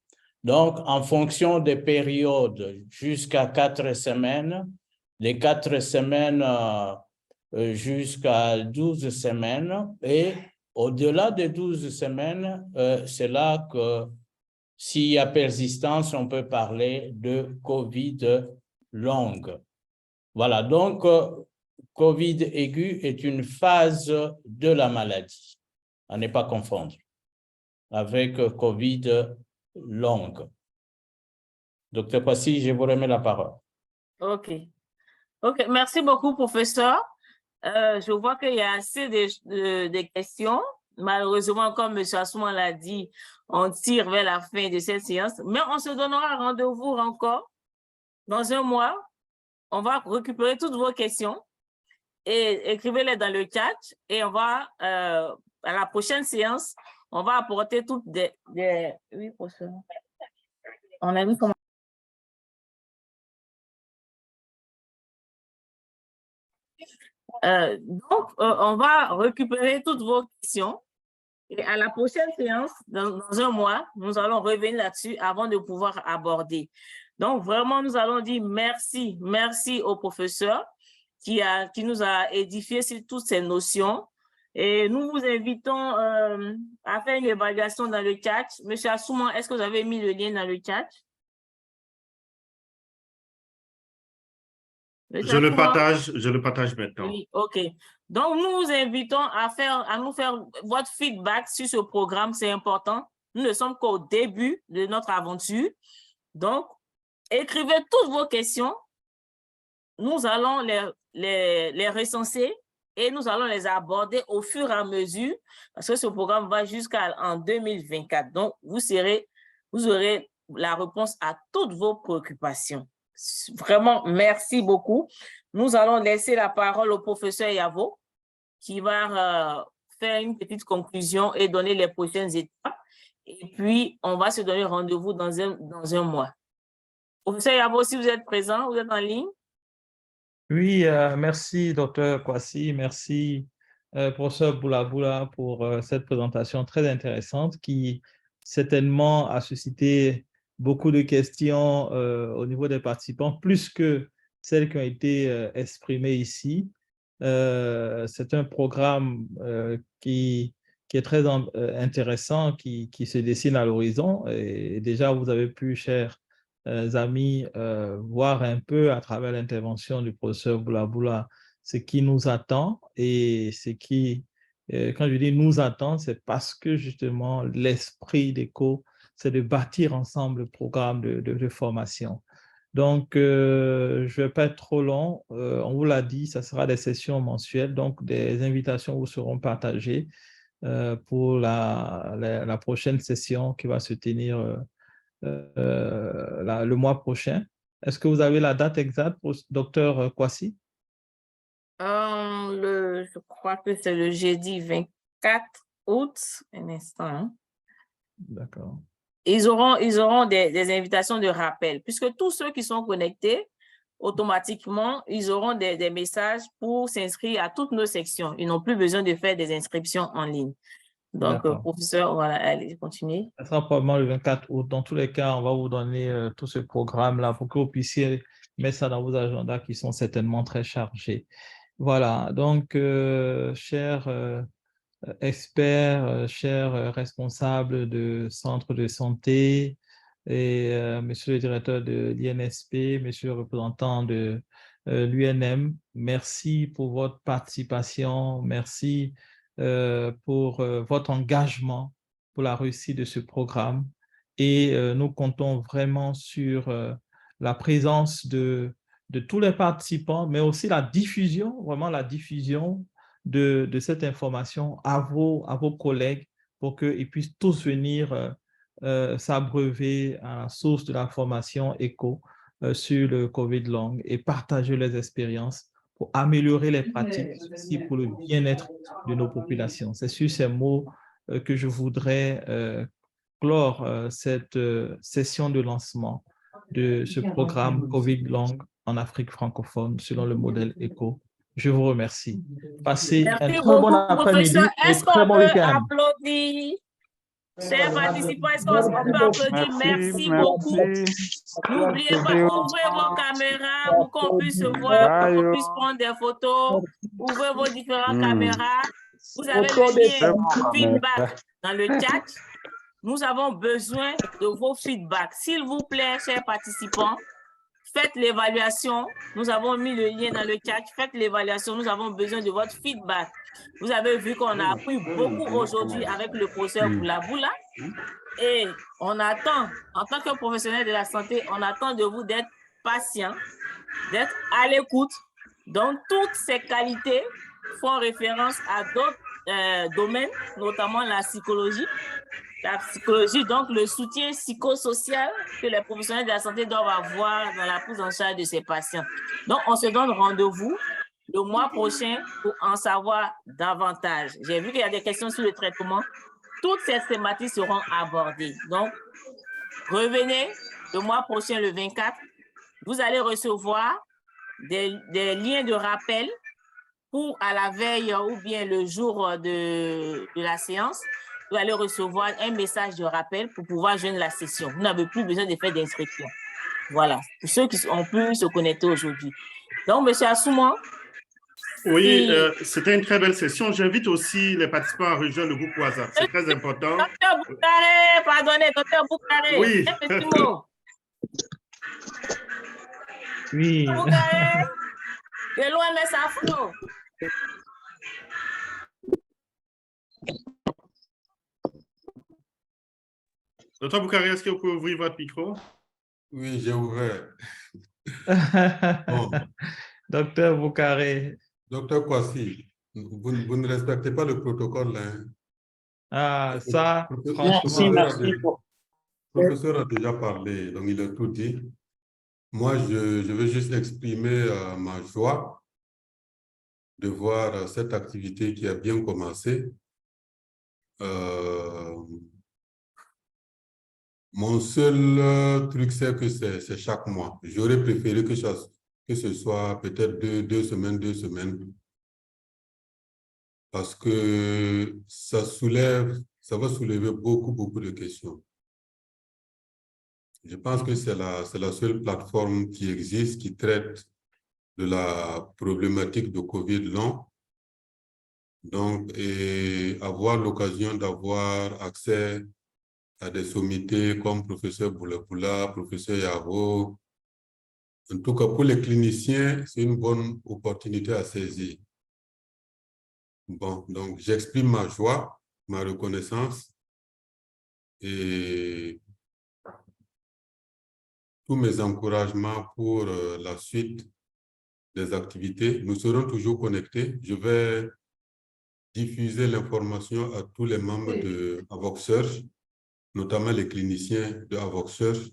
Donc, en fonction des périodes, jusqu'à 4 semaines, les 4 semaines jusqu'à 12 semaines, et au-delà de 12 semaines, c'est là que s'il y a persistance, on peut parler de COVID longue. Voilà, donc COVID aigu est une phase de la maladie, à ne pas confondre avec COVID longue. Docteur Kwasi, je vous remets la parole. OK. Merci beaucoup, professeur. Je vois qu'il y a assez de questions. Malheureusement, comme M. Assouman l'a dit, on tire vers la fin de cette séance, mais on se donnera rendez-vous encore dans un mois. On va récupérer toutes vos questions et écrivez-les dans le chat et on va, à la prochaine séance, on va apporter toutes des... Oui, professeur. On a vu comment... Donc, on va récupérer toutes vos questions et à la prochaine séance, dans un mois, nous allons revenir là-dessus avant de pouvoir aborder. Donc, vraiment, nous allons dire merci au professeur qui nous a édifié sur toutes ces notions. Et nous vous invitons à faire une évaluation dans le chat. Monsieur Assouman, est-ce que vous avez mis le lien dans le chat? Je le partage maintenant. Oui, OK. Donc, nous vous invitons à nous faire votre feedback sur ce programme, c'est important. Nous ne sommes qu'au début de notre aventure. Donc, écrivez toutes vos questions. Nous allons les recenser et nous allons les aborder au fur et à mesure parce que ce programme va jusqu'en 2024. Donc, vous aurez la réponse à toutes vos préoccupations. Vraiment, merci beaucoup. Nous allons laisser la parole au professeur Yavo qui va faire une petite conclusion et donner les prochaines étapes. Et puis, on va se donner rendez-vous dans un mois. Professeur Yavo, si vous êtes présent, vous êtes en ligne? Oui, merci, docteur Kwasi. Merci, professeur Boulabula, pour cette présentation très intéressante qui certainement a suscité beaucoup de questions au niveau des participants, plus que celles qui ont été exprimées ici. C'est un programme qui est très intéressant, qui se dessine à l'horizon. Et déjà, vous avez pu, chers amis, voir un peu à travers l'intervention du professeur Boulaboula ce qui nous attend et ce qui, quand je dis nous attend, c'est parce que justement l'esprit d'ECHO, c'est de bâtir ensemble le programme de formation. Donc, je ne vais pas être trop long. On vous l'a dit, ça sera des sessions mensuelles, donc des invitations vous seront partagées pour la prochaine session qui va se tenir le mois prochain. Est-ce que vous avez la date exacte, Dr Kwasi? Je crois que c'est le jeudi 24 août. Un instant. Hein. D'accord. Ils auront des invitations de rappel, puisque tous ceux qui sont connectés, automatiquement, ils auront des messages pour s'inscrire à toutes nos sections. Ils n'ont plus besoin de faire des inscriptions en ligne. Donc, professeur, voilà, allez, continuez. Ça sera probablement le 24 août. Dans tous les cas, on va vous donner tout ce programme-là pour que vous puissiez mettre ça dans vos agendas qui sont certainement très chargés. Voilà, donc, chers experts, chers responsables de centres de santé et monsieur le directeur de l'INSP, monsieur le représentant de l'UNM, merci pour votre participation, merci pour votre engagement pour la réussite de ce programme et nous comptons vraiment sur la présence de tous les participants, mais aussi la diffusion, vraiment la diffusion de cette information à vos collègues pour qu'ils puissent tous venir s'abreuver à la source de la formation ECHO sur le COVID long et partager les expériences pour améliorer les pratiques aussi pour le bien-être de nos populations. C'est sur ces mots que je voudrais clore cette session de lancement de ce programme COVID long en Afrique francophone selon le modèle ECHO. Je vous remercie. Passez un très bon après-midi et très bon week-end. Applaudir? Chers participants, est-ce qu'on peut applaudir? Merci beaucoup. N'oubliez pas, ouvrez vos caméras pour qu'on puisse se voir, pour qu'on puisse prendre des photos. Ouvrez vos différentes caméras. Vous avez le lien feedback dans le chat. Nous avons besoin de vos feedbacks. S'il vous plaît, chers participants, faites l'évaluation. Nous avons mis le lien dans le chat. Faites l'évaluation. Nous avons besoin de votre feedback. Vous avez vu qu'on a appris beaucoup aujourd'hui avec le professeur Boulaboula. Et on attend, en tant que professionnel de la santé, on attend de vous d'être patient, d'être à l'écoute. Donc, toutes ces qualités font référence à d'autres domaines, notamment la psychologie. La psychologie, donc le soutien psychosocial que les professionnels de la santé doivent avoir dans la prise en charge de ces patients. Donc, on se donne rendez-vous le mois prochain pour en savoir davantage. J'ai vu qu'il y a des questions sur le traitement. Toutes ces thématiques seront abordées. Donc, revenez le mois prochain, le 24. Vous allez recevoir des liens de rappel pour à la veille ou bien le jour de la séance. Vous allez recevoir un message de rappel pour pouvoir joindre la session. Vous n'avez plus besoin de faire d'inscription. Voilà, pour ceux qui ont pu se connecter aujourd'hui. Donc, M. Assouman. Oui, c'était une très belle session. J'invite aussi les participants à rejoindre le groupe WhatsApp. C'est très important. Docteur Boukaré, pardonnez, docteur Boukaré. Oui. Un petit mot. Oui. Boukaré, de l'OMS Afro. Docteur Boukaré, est-ce que vous pouvez ouvrir votre micro? Oui, j'ai ouvert. Bon. Docteur Boukaré. Docteur Kwasi, vous ne respectez pas le protocole là. Hein? Ah, ça, franchement. Merci. Le professeur a déjà parlé, donc il a tout dit. Moi, je veux juste exprimer ma joie de voir cette activité qui a bien commencé. Mon seul truc, c'est que c'est chaque mois. J'aurais préféré que ce soit peut-être deux semaines. Parce que ça va soulever beaucoup de questions. Je pense que c'est la seule plateforme qui existe, qui traite de la problématique de Covid long. Donc, et avoir l'occasion d'avoir accès à des sommités comme professeur Boulaboula, professeur Yaro. En tout cas, pour les cliniciens, c'est une bonne opportunité à saisir. Bon, donc j'exprime ma joie, ma reconnaissance et tous mes encouragements pour la suite des activités. Nous serons toujours connectés. Je vais diffuser l'information à tous les membres de Avoxsearch, notamment les cliniciens de Avoxsearch,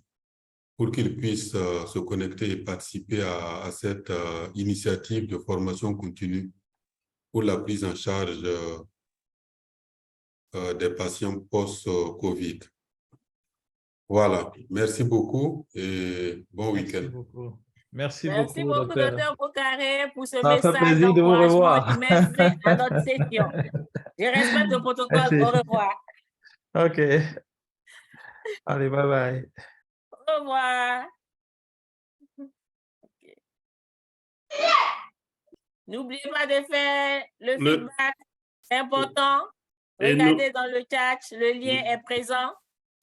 pour qu'ils puissent se connecter et participer à cette initiative de formation continue pour la prise en charge des patients post-Covid. Voilà, merci beaucoup et bon week-end. Merci Merci beaucoup, beaucoup, docteur Bocaré, pour ce Ça fait message plaisir de vous d'encouragement revoir. qui met fin à notre session. Je respecte le protocole. Merci. Au revoir. OK. Allez, bye bye. Au revoir. N'oubliez pas de faire le feedback. C'est important. Et Regardez dans le chat, le lien est présent.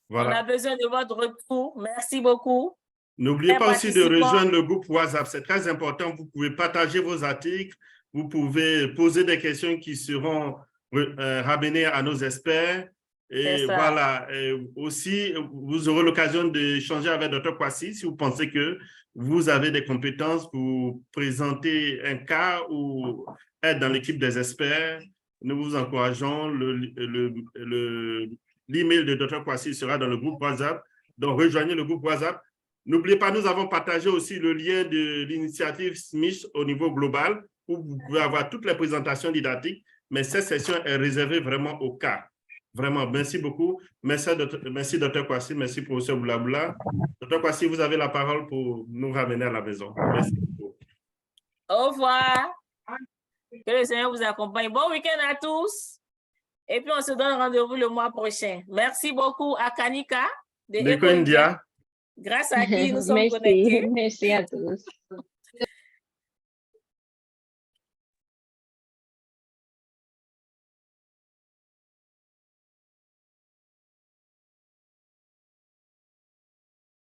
Voilà. On a besoin de votre retour. Merci beaucoup. N'oubliez Chers pas aussi de participants, rejoindre le groupe WhatsApp. C'est très important. Vous pouvez partager vos articles. Vous pouvez poser des questions qui seront ramenées à nos experts. Et C'est ça. voilà. Et aussi, vous aurez l'occasion d'échanger avec Dr. Kwasi si vous pensez que vous avez des compétences pour présenter un cas ou être dans l'équipe des experts. Nous vous encourageons. L'email de Dr. Kwasi sera dans le groupe WhatsApp. Donc, rejoignez le groupe WhatsApp. N'oubliez pas, nous avons partagé aussi le lien de l'initiative SMICH au niveau global, où vous pouvez avoir toutes les présentations didactiques, mais cette session est réservée vraiment au cas. Vraiment, merci beaucoup. Merci, Dr. Kwasi, merci, professeur Boulaboula. Dr. Kwasi, vous avez la parole pour nous ramener à la maison. Merci beaucoup. Au revoir. Que le Seigneur vous accompagne. Bon week-end à tous. Et puis, on se donne rendez-vous le mois prochain. Merci beaucoup à Kanika de Nico India. Grâce à qui nous sommes connectés. Merci à tous.